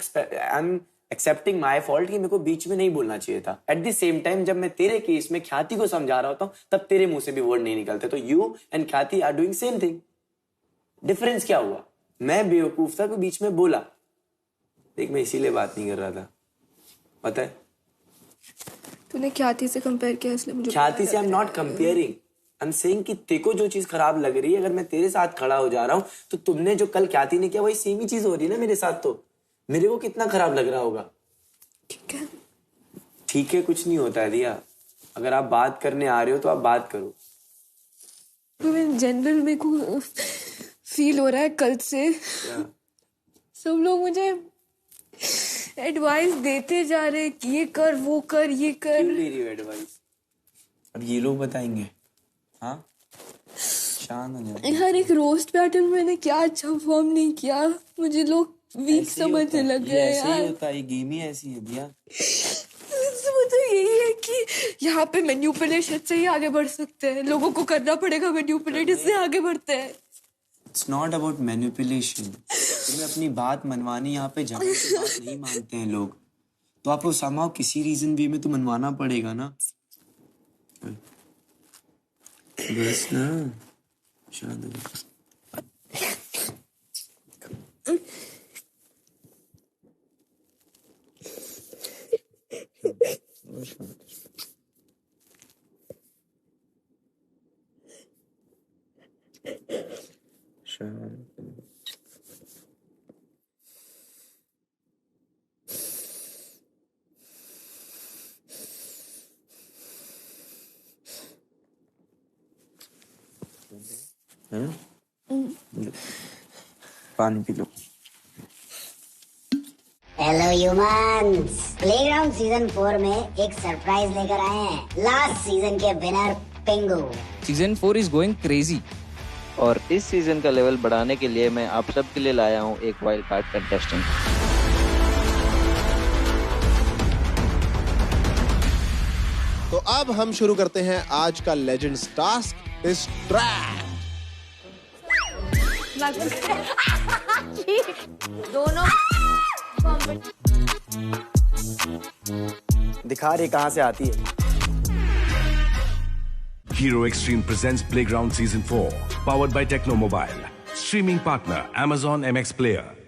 Speaker 14: accepting my fault कि मेरे को बीच में नहीं बोलना चाहिए था। एट द सेम टाइम जब मैं तेरे केस में ख्याति को समझा रहा होता हूँ तब तेरे मुंह से भी वर्ड नहीं निकलते। तो you and Khyati are doing same thing. Difference क्या हुआ? मैं बेवकूफ था कि बीच में बोला। देख मैं इसीलिए बात नहीं कर रहा था, पता है?
Speaker 11: तूने ख्याति से कंपेयर किया इसलिए मुझे।
Speaker 14: ख्याति से I am not comparing, I am saying कि तेको जो चीज खराब लग रही है, अगर मैं तेरे साथ खड़ा हो जा रहा हूं तो तुमने जो कल ख्याति ने किया वही सेम ही चीज हो रही है ना मेरे साथ। तो मेरे को कितना खराब लग रहा होगा? ठीक है कुछ नहीं होता है दिया। अगर आप बात करने आ रहे हो तो आप बात करो।
Speaker 11: जनरल मेरे को फील हो रहा है कल से सब लोग मुझे एडवाइस देते जा रहे कि ये कर वो कर ये कर।
Speaker 14: क्यों दे रही हो एडवाइस? अब ये लोग बताएंगे। हाँ शांत हो जाओ।
Speaker 11: हर एक रोस्ट पैटर्न मैंने क्या अच्छा परफॉर्म नहीं किया, मुझे लोग वीक समझने लग गए यार।
Speaker 14: ऐसे ही होता है, गेम ही ऐसी है दिया।
Speaker 11: तो यही है कि यहाँ पे मैन्युपुलेशन से ही आगे बढ़ सकते हैं, लोगों को करना पड़ेगा मैन्युपुलेट, इससे आगे बढ़ते हैं।
Speaker 14: It's not about manipulation. तुम्हें अपनी बात मनवानी, यहाँ पे झगड़े की बात नहीं मानते हैं लोग, तो आपको somehow किसी रीजन वे में तो मनवाना पड़ेगा ना। बस ना शांत हो जा। पानी P low.
Speaker 1: Hello humans, playground season 4 में एक सरप्राइज लेकर आए हैं। लास्ट सीजन के winner पिंगू।
Speaker 19: Season 4 is going crazy.
Speaker 20: और इस सीजन का लेवल बढ़ाने के लिए मैं आप सब के लिए लाया हूँ एक वाइल्ड कार्ड कंटेस्टेंट।
Speaker 6: तो अब हम शुरू करते हैं आज का लेजेंड्स टास्क इस ट्रैक।
Speaker 16: दोनों
Speaker 14: दिखा रही कहाँ से आती है।
Speaker 7: Hero Extreme presents Playground Season 4, powered by Techno Mobile. Streaming partner Amazon MX Player.